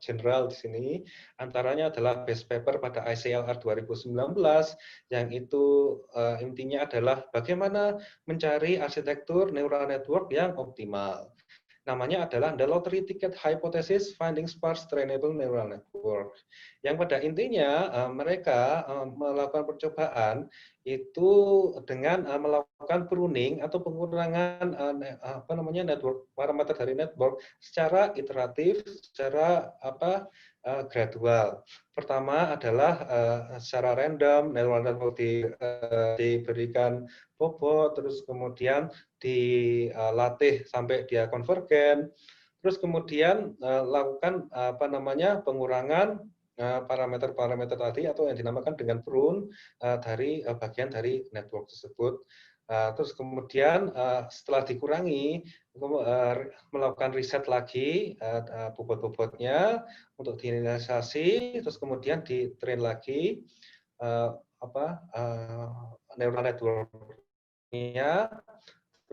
general di sini. Antaranya adalah best paper pada ICLR 2019 yang itu intinya adalah bagaimana mencari arsitektur neural network yang optimal. Namanya adalah The Lottery Ticket Hypothesis Finding Sparse Trainable Neural Network. Yang pada intinya mereka melakukan percobaan itu dengan melakukan pruning atau pengurangan network, parameter dari network secara iteratif, secara gradual. Pertama adalah secara random neural network diberikan bobot, terus kemudian dilatih sampai dia konvergen, terus kemudian lakukan pengurangan parameter-parameter tadi atau yang dinamakan dengan prune dari bagian dari network tersebut. Terus kemudian setelah dikurangi melakukan riset lagi bobot-bobotnya untuk diinisialisasi, terus kemudian di-train lagi neural network-nya,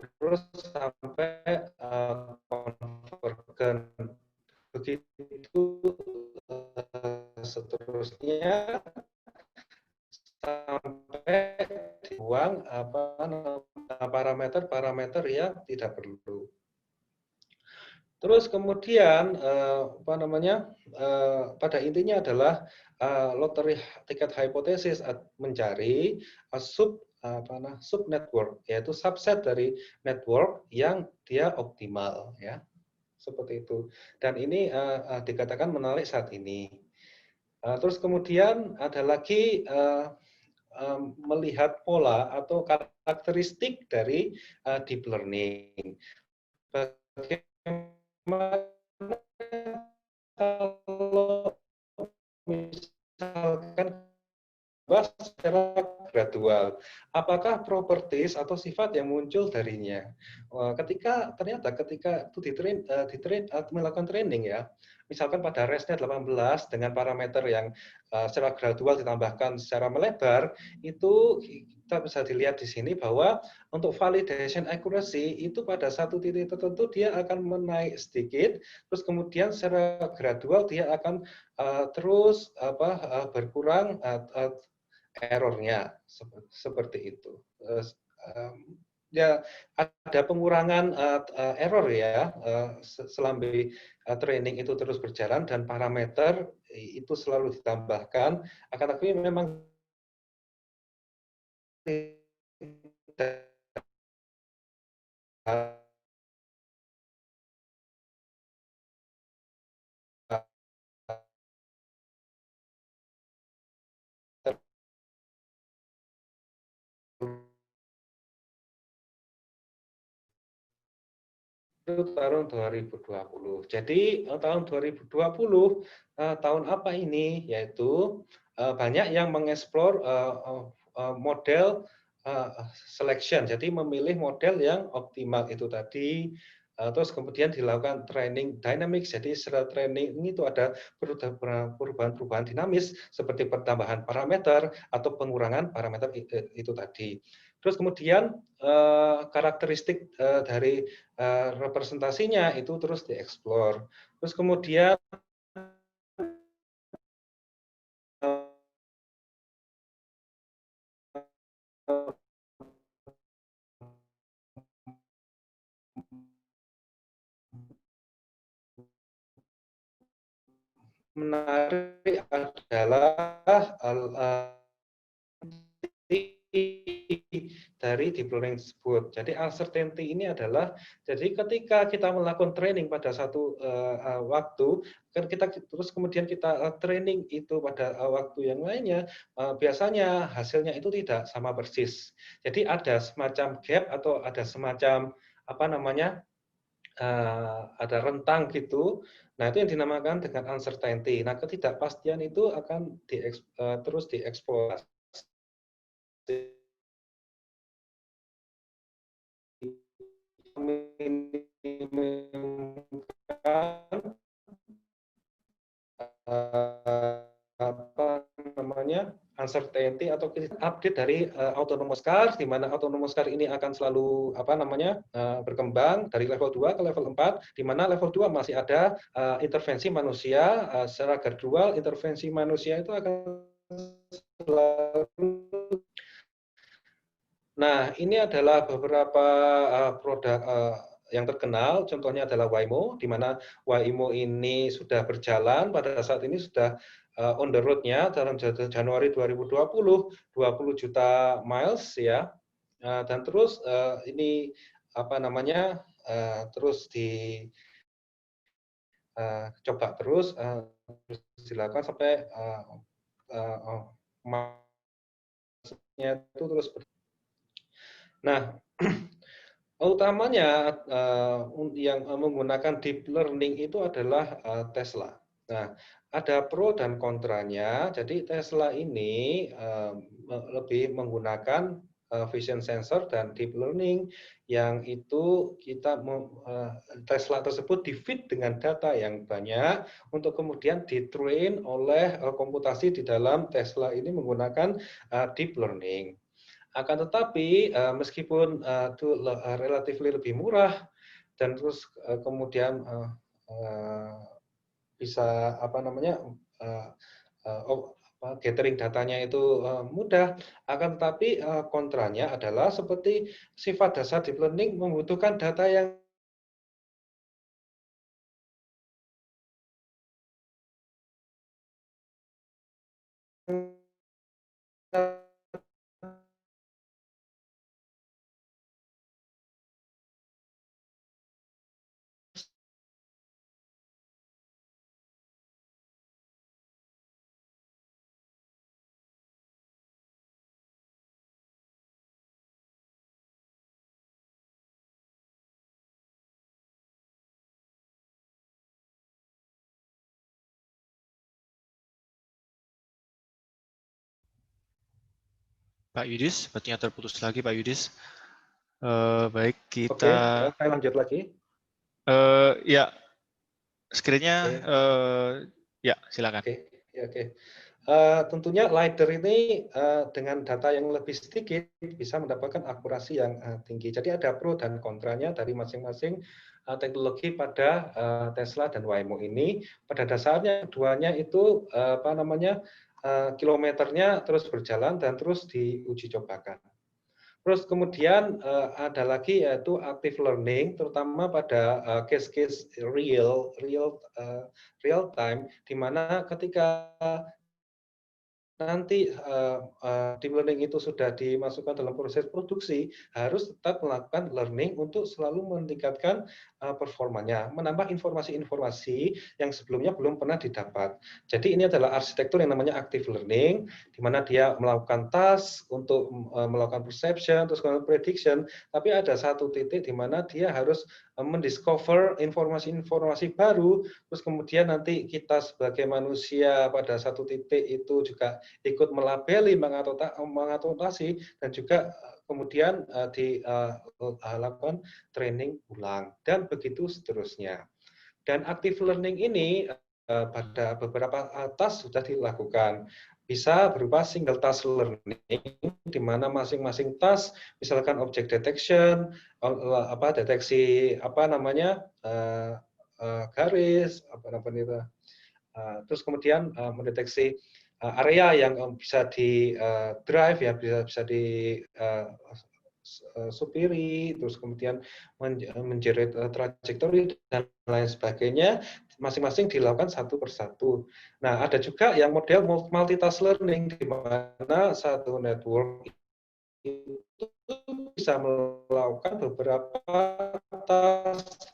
terus sampai konvergen. Begitu seterusnya sampai dibuang parameter-parameter yang tidak perlu. Terus kemudian pada intinya adalah lottery ticket hypothesis mencari sub network, yaitu subset dari network yang dia optimal, ya, seperti itu. Dan ini dikatakan menarik saat ini. Terus kemudian ada lagi melihat pola atau karakteristik dari deep learning. Bagaimana kalau misalkan secara gradual. Apakah properties atau sifat yang muncul darinya? Ketika itu melakukan training ya, misalkan pada resnya 18 dengan parameter yang secara gradual ditambahkan secara melebar, itu kita bisa dilihat di sini bahwa untuk validation accuracy itu pada satu titik tertentu dia akan menaik sedikit, terus kemudian secara gradual dia akan terus berkurang errornya seperti itu. Ya ada pengurangan error ya selama training itu terus berjalan dan parameter itu selalu ditambahkan. Akan tetapi memang itu tahun 2020. Jadi tahun 2020 tahun apa ini? Yaitu banyak yang mengeksplor model selection. Jadi memilih model yang optimal itu tadi. Terus kemudian dilakukan training dynamics. Jadi setelah training ini itu ada perubahan-perubahan dinamis seperti pertambahan parameter atau pengurangan parameter itu tadi. Terus kemudian karakteristik dari representasinya itu terus dieksplor. Terus kemudian menarik adalah dari deep learning tersebut. Jadi uncertainty ini adalah jadi ketika kita melakukan training pada satu waktu, kan kita terus kemudian kita training itu pada waktu yang lainnya, biasanya hasilnya itu tidak sama persis. Jadi ada semacam gap atau ada semacam apa namanya ada rentang gitu. Nah, itu yang dinamakan dengan uncertainty. Nah, ketidakpastian itu akan terus dieksplorasi apa namanya uncertainty atau update dari autonomous car, di mana autonomous car ini akan selalu apa namanya berkembang dari level 2 ke level 4, di mana level 2 masih ada intervensi manusia secara gradual. Intervensi manusia itu akan selalu. Nah, ini adalah beberapa produk yang terkenal, contohnya adalah Waymo, di mana Waymo ini sudah berjalan, pada saat ini sudah on the road-nya dalam Januari 2020, 20 juta miles ya, dan terus ini apa namanya terus dicoba terus dilakukan sampai itu terus. Nah, utamanya yang menggunakan deep learning itu adalah Tesla. Nah, ada pro dan kontranya. Jadi Tesla ini lebih menggunakan vision sensor dan deep learning yang itu Tesla tersebut di-feed dengan data yang banyak untuk kemudian di-train oleh komputasi di dalam Tesla ini menggunakan deep learning. Akan tetapi meskipun itu relatif lebih murah dan terus kemudian bisa apa namanya gathering datanya itu mudah, akan tetapi kontranya adalah seperti sifat dasar deep learning membutuhkan data yang Pak Yudis, sepertinya terputus lagi Pak Yudis. Baik, Oke, kita saya lanjut lagi. ya screen-nya Oke, ya silakan. oke. Tentunya LiDAR ini dengan data yang lebih sedikit bisa mendapatkan akurasi yang tinggi. Jadi ada pro dan kontranya dari masing-masing teknologi pada Tesla dan Waymo ini. Pada dasarnya keduanya itu kilometernya terus berjalan dan terus diuji cobakan. Terus kemudian ada lagi yaitu active learning, terutama pada case-case real time, di mana ketika nanti deep learning itu sudah dimasukkan dalam proses produksi, harus tetap melakukan learning untuk selalu meningkatkan performanya, menambah informasi-informasi yang sebelumnya belum pernah didapat. Jadi ini adalah arsitektur yang namanya active learning, di mana dia melakukan task untuk melakukan perception, terus kemudian prediction, tapi ada satu titik di mana dia harus mendiscover informasi-informasi baru, terus kemudian nanti kita sebagai manusia pada satu titik itu juga ikut melabeli, mengadaptasi, dan juga kemudian dilakukan training ulang, dan begitu seterusnya. Dan active learning ini pada beberapa task sudah dilakukan. Bisa berupa single task learning, di mana masing-masing task, misalkan object detection, deteksi garis, terus kemudian mendeteksi area yang bisa di drive, ya bisa di supiri, terus kemudian menjerit trajektori dan lain sebagainya, masing-masing dilakukan satu persatu. Nah, ada juga yang model multitask learning, di mana satu network itu bisa melakukan beberapa task,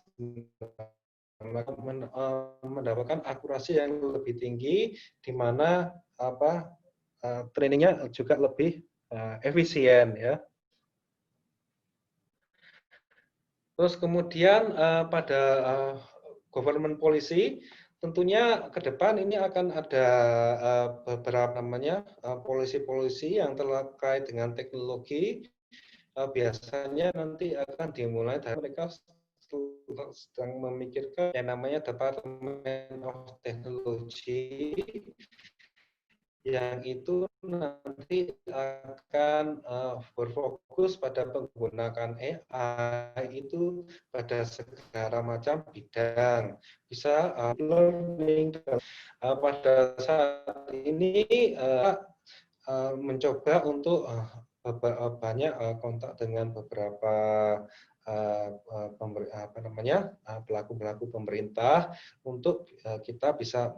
mendapatkan akurasi yang lebih tinggi, di mana trainingnya juga lebih efisien, ya. Terus kemudian pada government policy, tentunya ke depan ini akan ada beberapa polisi-polisi yang terkait dengan teknologi. Biasanya nanti akan dimulai dari mereka sedang memikirkan yang namanya Department of Technology, yang itu nanti akan berfokus pada penggunaan AI itu pada segala macam bidang. Bisa learning. Pada saat ini mencoba untuk banyak kontak dengan beberapa pelaku-pelaku pemerintah untuk kita bisa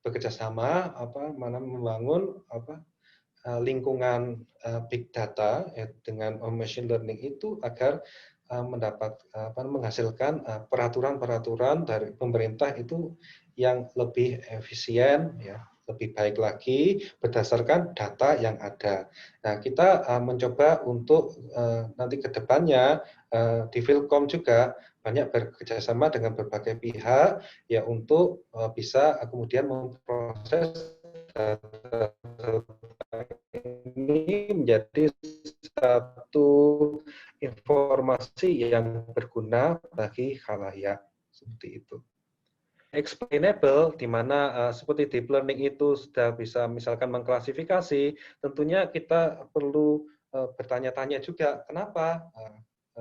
bekerja sama membangun lingkungan big data dengan machine learning itu agar menghasilkan peraturan-peraturan dari pemerintah itu yang lebih efisien, ya, lebih baik lagi berdasarkan data yang ada. Nah, kita mencoba untuk nanti ke depannya di Philcom juga banyak bekerjasama dengan berbagai pihak, ya, untuk bisa kemudian memproses data ini menjadi satu informasi yang berguna bagi khalayak, seperti itu. Explainable, di mana seperti deep learning itu sudah bisa misalkan mengklasifikasi, tentunya kita perlu bertanya-tanya juga kenapa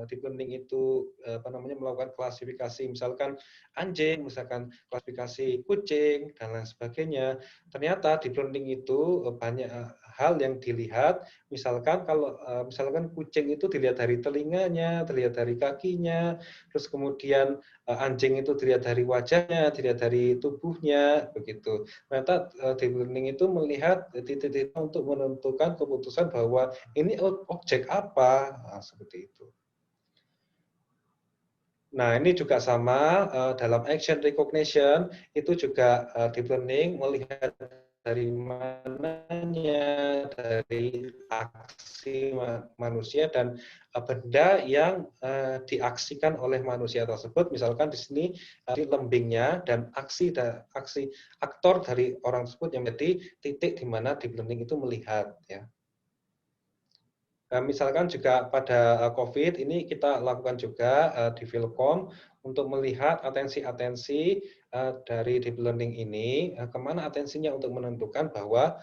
deep learning itu melakukan klasifikasi, misalkan anjing, misalkan klasifikasi kucing, dan lain sebagainya. Ternyata deep learning itu banyak hal yang dilihat, misalkan kalau misalkan kucing itu dilihat dari telinganya, dilihat dari kakinya, terus kemudian anjing itu dilihat dari wajahnya, dilihat dari tubuhnya, begitu. Ternyata deep learning itu melihat titik-titik untuk menentukan keputusan bahwa ini objek apa, seperti itu. Nah, ini juga sama dalam action recognition, itu juga deep learning melihat dari mananya, dari aksi manusia dan benda yang diaksikan oleh manusia tersebut. Misalkan di sini di lembingnya dan aksi aktor dari orang tersebut yang menjadi titik di mana deep learning itu melihat, ya. Misalkan juga pada COVID ini kita lakukan juga di Philcom untuk melihat atensi-atensi dari deep learning ini, kemana atensinya untuk menentukan bahwa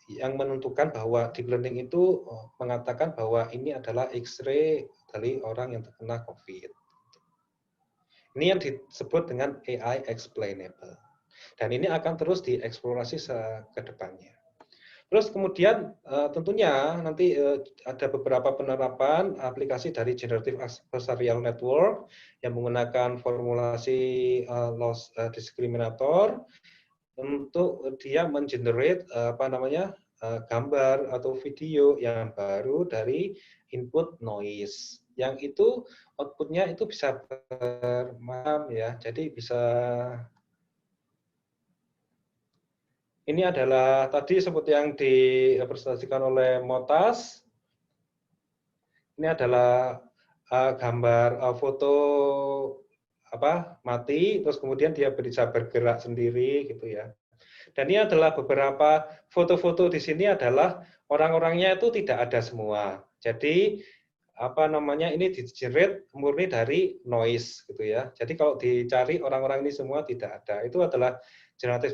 yang menentukan bahwa deep learning itu mengatakan bahwa ini adalah X-ray dari orang yang terkena COVID. Ini yang disebut dengan AI explainable. Dan ini akan terus dieksplorasi ke depannya. Terus kemudian tentunya nanti ada beberapa penerapan aplikasi dari Generative Adversarial Network yang menggunakan formulasi loss discriminator untuk dia mengenerate gambar atau video yang baru dari input noise. Yang itu outputnya itu bisa bermacam ya. Jadi bisa ini adalah tadi seperti yang dipresentasikan oleh Motas. Ini adalah gambar foto mati, terus kemudian dia bisa bergerak sendiri gitu ya. Dan ini adalah beberapa foto-foto di sini adalah orang-orangnya itu tidak ada semua. Jadi ini di-generate murni dari noise gitu ya. Jadi kalau dicari orang-orang ini semua tidak ada. Itu adalah generative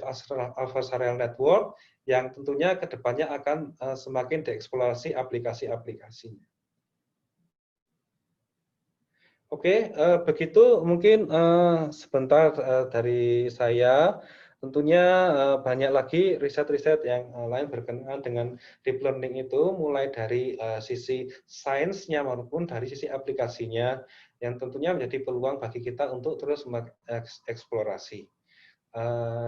adversarial network yang tentunya kedepannya akan semakin dieksplorasi aplikasi-aplikasinya. Oke, begitu mungkin sebentar dari saya. Tentunya banyak lagi riset-riset yang lain berkenaan dengan deep learning itu, mulai dari sisi sainsnya maupun dari sisi aplikasinya, yang tentunya menjadi peluang bagi kita untuk terus mengeksplorasi.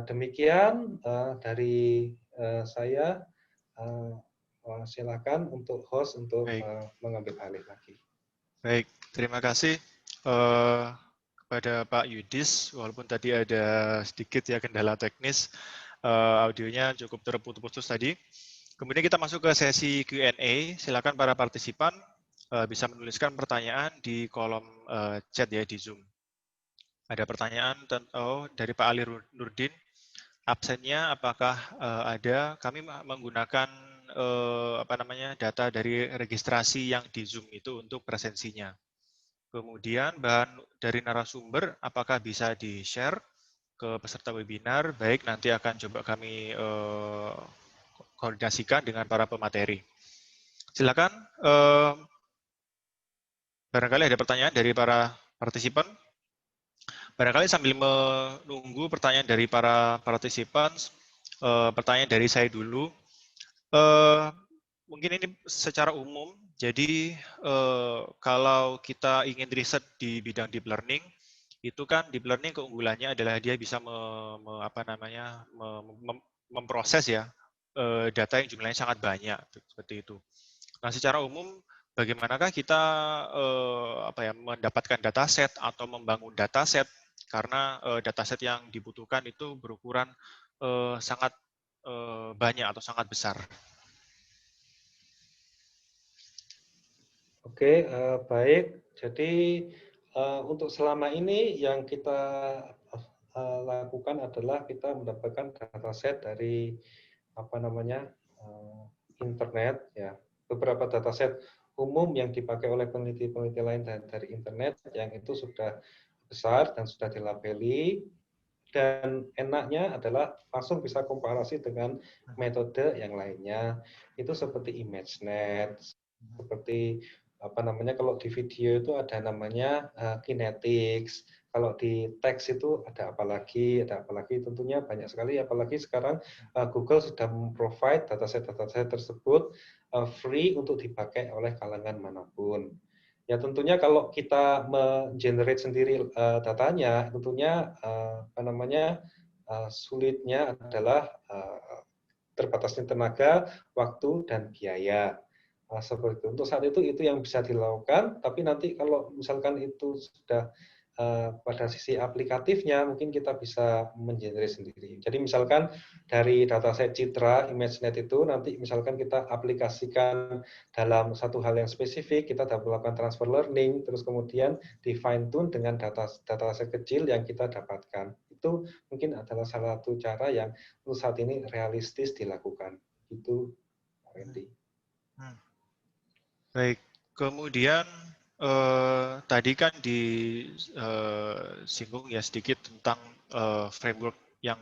Demikian dari saya. Silakan untuk host untuk mengambil alih lagi. Baik, terima kasih kepada Pak Yudis. Walaupun tadi ada sedikit ya kendala teknis, audionya cukup terputus-putus tadi. Kemudian kita masuk ke sesi Q&A. Silakan para partisipan bisa menuliskan pertanyaan di kolom chat ya di Zoom. Ada pertanyaan dari Pak Ali Nurdin. Absennya apakah ada? Kami menggunakan data dari registrasi yang di Zoom itu untuk presensinya. Kemudian bahan dari narasumber apakah bisa di-share ke peserta webinar? Baik, nanti akan coba kami koordinasikan dengan para pemateri. Silakan, barangkali ada pertanyaan dari para partisipan. Barangkali sambil menunggu pertanyaan dari para partisipan, pertanyaan dari saya dulu. Mungkin ini secara umum, jadi kalau kita ingin riset di bidang deep learning, itu kan deep learning keunggulannya adalah dia bisa memproses ya data yang jumlahnya sangat banyak, seperti itu. Nah, secara umum, bagaimanakah kita mendapatkan dataset atau membangun dataset, karena dataset yang dibutuhkan itu berukuran sangat banyak atau sangat besar. Oke, baik. Jadi untuk selama ini yang kita lakukan adalah kita mendapatkan dataset dari internet ya. Beberapa dataset umum yang dipakai oleh peneliti-peneliti lain dari internet yang itu sudah besar dan sudah dilabeli, dan enaknya adalah langsung bisa komparasi dengan metode yang lainnya. Itu seperti ImageNet, seperti kalau di video itu ada namanya kinetics, kalau di teks itu ada apalagi tentunya banyak sekali, apalagi sekarang Google sudah memprovide dataset tersebut free untuk dipakai oleh kalangan manapun. Ya tentunya kalau kita mengenerate sendiri datanya, tentunya sulitnya adalah terbatasnya tenaga, waktu, dan biaya. Seperti itu. Untuk saat itu yang bisa dilakukan, tapi nanti kalau misalkan itu sudah pada sisi aplikatifnya, mungkin kita bisa mengenerate sendiri. Jadi misalkan dari dataset citra, ImageNet itu nanti misalkan kita aplikasikan dalam satu hal yang spesifik, kita dapat melakukan transfer learning, terus kemudian di fine tune dengan dataset kecil yang kita dapatkan. Itu mungkin adalah salah satu cara yang untuk saat ini realistis dilakukan. Itu, Randy. Baik, kemudian tadi kan disinggung ya sedikit tentang framework yang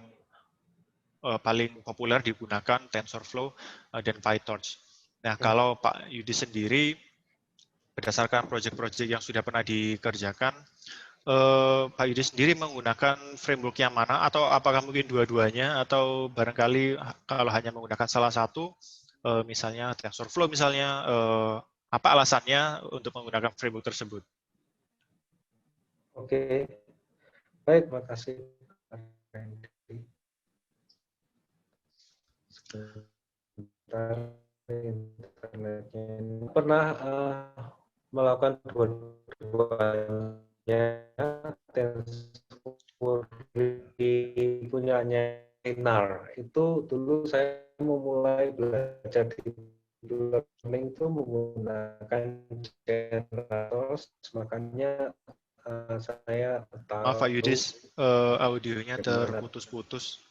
paling populer digunakan TensorFlow dan PyTorch. Nah, kalau Pak Yudi sendiri berdasarkan proyek-proyek yang sudah pernah dikerjakan, Pak Yudi sendiri menggunakan framework yang mana, atau apakah mungkin dua-duanya, atau barangkali kalau hanya menggunakan salah satu, misalnya TensorFlow misalnya, apa alasannya untuk menggunakan framework tersebut? Oke, baik, makasih. Sebentar, internetnya ini pernah melakukan dua-duanya, TensorFlow punyanya Inar. Itu dulu saya memulai belajar di learning itu menggunakan generators, makanya saya Maaf Pak tahu Yudis, audionya bagaimana. terputus-putus.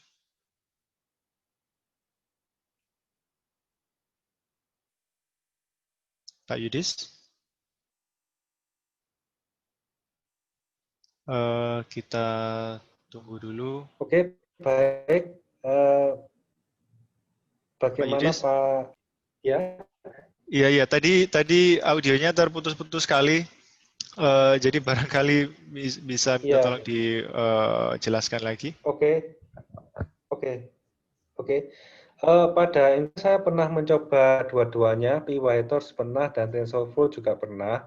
Pak Yudis, kita tunggu dulu. Oke, baik. Pak Bagaimana Yudis? Pak? Ya, Iya, iya. Tadi audionya terputus-putus sekali. Jadi barangkali bisa minta iya. tolong dijelaskan lagi. Oke, oke, oke. Pada ini saya pernah mencoba dua-duanya, PyTorch pernah dan TensorFlow juga pernah.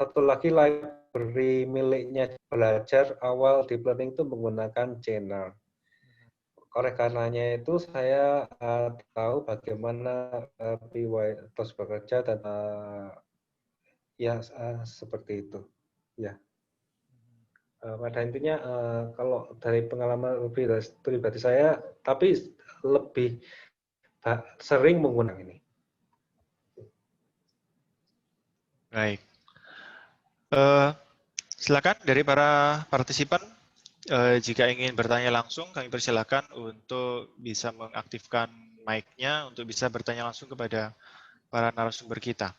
Satu lagi library miliknya belajar awal deep learning itu menggunakan channel. Oleh karenanya itu saya tahu bagaimana PyTorch bekerja dan ya seperti itu. Ya. Pada intinya kalau dari pengalaman pribadi saya, tapi lebih sering menggunakan ini. Baik. Silakan dari para partisipan, jika ingin bertanya langsung, kami persilakan untuk bisa mengaktifkan mic-nya untuk bisa bertanya langsung kepada para narasumber kita.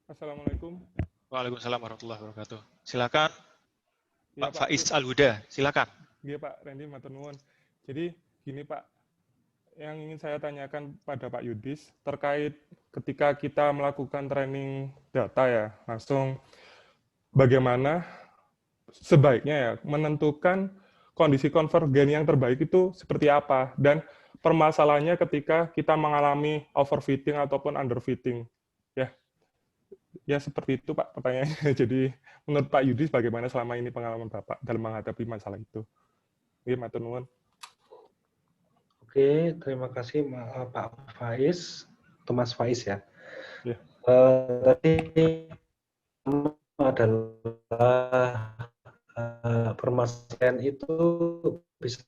Assalamualaikum. Waalaikumsalam warahmatullahi wabarakatuh. Silakan Iya Pak Pak, Faiz Al-Huda, silakan. iya Pak Randy matur nuwun. Jadi gini Pak, yang ingin saya tanyakan pada Pak Yudis terkait ketika kita melakukan training data ya, langsung bagaimana sebaiknya ya menentukan kondisi konvergen yang terbaik itu seperti apa, dan permasalahannya ketika kita mengalami overfitting ataupun underfitting. Ya, ya seperti itu Pak pertanyaannya. Jadi menurut Pak Yudis bagaimana selama ini pengalaman Bapak dalam menghadapi masalah itu? Iya, matur nuwun. Oke, terima kasih Pak Faiz, Mas Faiz ya. Ya. Tadi adalah permasalahan itu bisa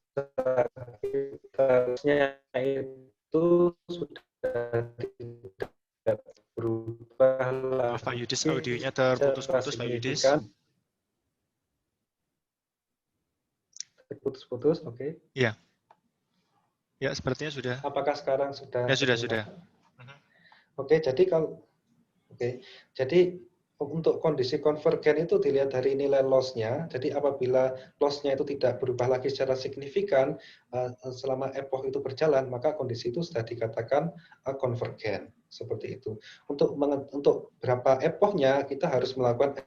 kita harusnya itu sudah tidak berubah Maaf Pak Yudis, lagi audionya secara terputus-putus Pak Yudis. signifikan. Putus-putus, oke. Iya. Ya, sepertinya sudah. Apakah sekarang sudah Ya, sudah, terdengar? sudah. Oke, jadi untuk kondisi konvergen itu dilihat dari nilai loss-nya. Jadi apabila loss-nya itu tidak berubah lagi secara signifikan selama epoch itu berjalan, maka kondisi itu sudah dikatakan konvergen. Seperti itu. Untuk berapa epochnya kita harus melakukan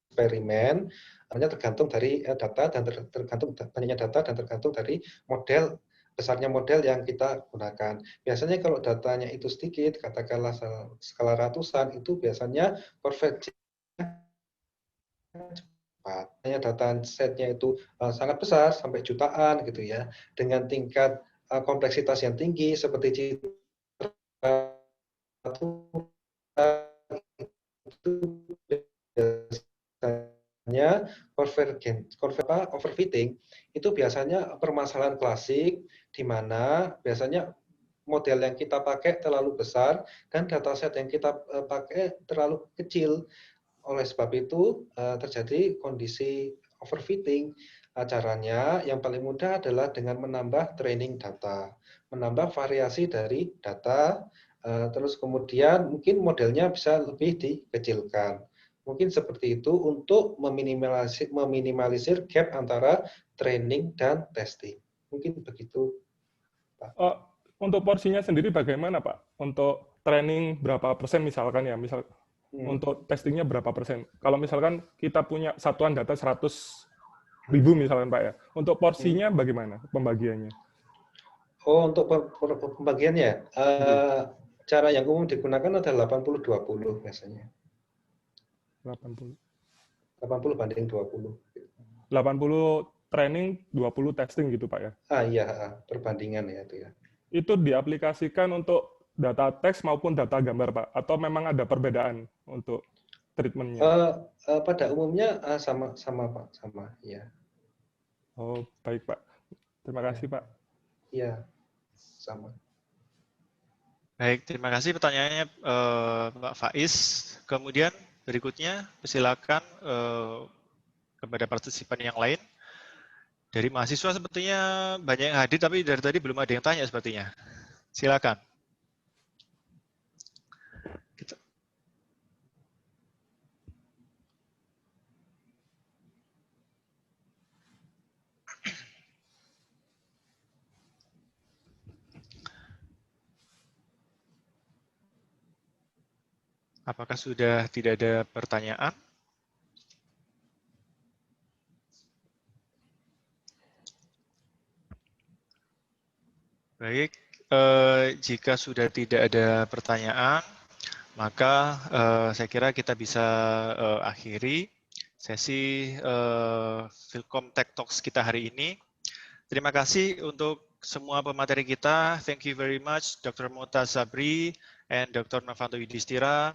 eksperimen, hanya tergantung dari data dan tergantung banyaknya data dan tergantung dari model, besarnya model yang kita gunakan. Biasanya kalau datanya itu sedikit, katakanlah skala ratusan, itu biasanya konvergensinya cepat. Hanya data setnya itu sangat besar sampai jutaan gitu ya, dengan tingkat kompleksitas yang tinggi seperti citra itu biasanya overfitting itu biasanya permasalahan klasik di mana biasanya model yang kita pakai terlalu besar dan dataset yang kita pakai terlalu kecil. Oleh sebab itu terjadi kondisi overfitting. Caranya yang paling mudah adalah dengan menambah training data, menambah variasi dari data, terus kemudian mungkin modelnya bisa lebih dikecilkan. Mungkin seperti itu untuk meminimalisir gap antara training dan testing. Mungkin begitu, Pak. Untuk porsinya sendiri bagaimana, Pak? Untuk training berapa persen misalkan ya, untuk testingnya berapa persen? Kalau misalkan kita punya satuan data 100.000 misalkan, Pak ya, untuk porsinya bagaimana pembagiannya? Oh, untuk pembagiannya, cara yang umum digunakan adalah 80-20 biasanya. 80 banding 20. 80 training, 20 testing gitu, Pak ya? Iya, perbandingan ya itu ya. Itu diaplikasikan untuk data teks maupun data gambar, Pak? Atau memang ada perbedaan untuk treatment-nya? Pada umumnya sama Pak, sama ya. Oh, baik Pak. Terima kasih Pak. Iya, sama. Baik, terima kasih pertanyaannya Pak Faiz. Kemudian berikutnya silakan kepada partisipan yang lain. Dari mahasiswa sepertinya banyak yang hadir, tapi dari tadi belum ada yang tanya sepertinya. Silakan. Apakah sudah tidak ada pertanyaan? Baik, jika sudah tidak ada pertanyaan, maka saya kira kita bisa akhiri sesi Philcom Tech Talks kita hari ini. Terima kasih untuk semua pemateri kita. Thank you very much, Dr. Mota Sabri and Dr. Novanto Yudhistira.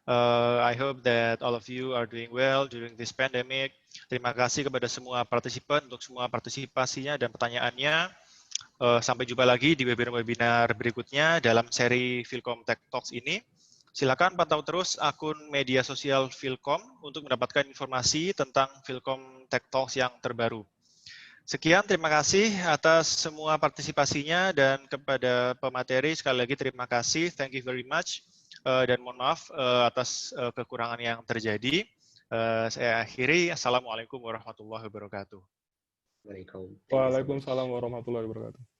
I hope that all of you are doing well during this pandemic. Terima kasih kepada semua partisipan untuk semua partisipasinya dan pertanyaannya. Sampai jumpa lagi di webinar-webinar berikutnya dalam seri Philcom Tech Talks ini. Silakan pantau terus akun media sosial Philcom untuk mendapatkan informasi tentang Philcom Tech Talks yang terbaru. Sekian, terima kasih atas semua partisipasinya dan kepada pemateri sekali lagi terima kasih, thank you very much, dan mohon maaf atas kekurangan yang terjadi. Saya akhiri, Assalamualaikum warahmatullahi wabarakatuh. Waalaikumsalam. Waalaikumsalam warahmatullahi wabarakatuh.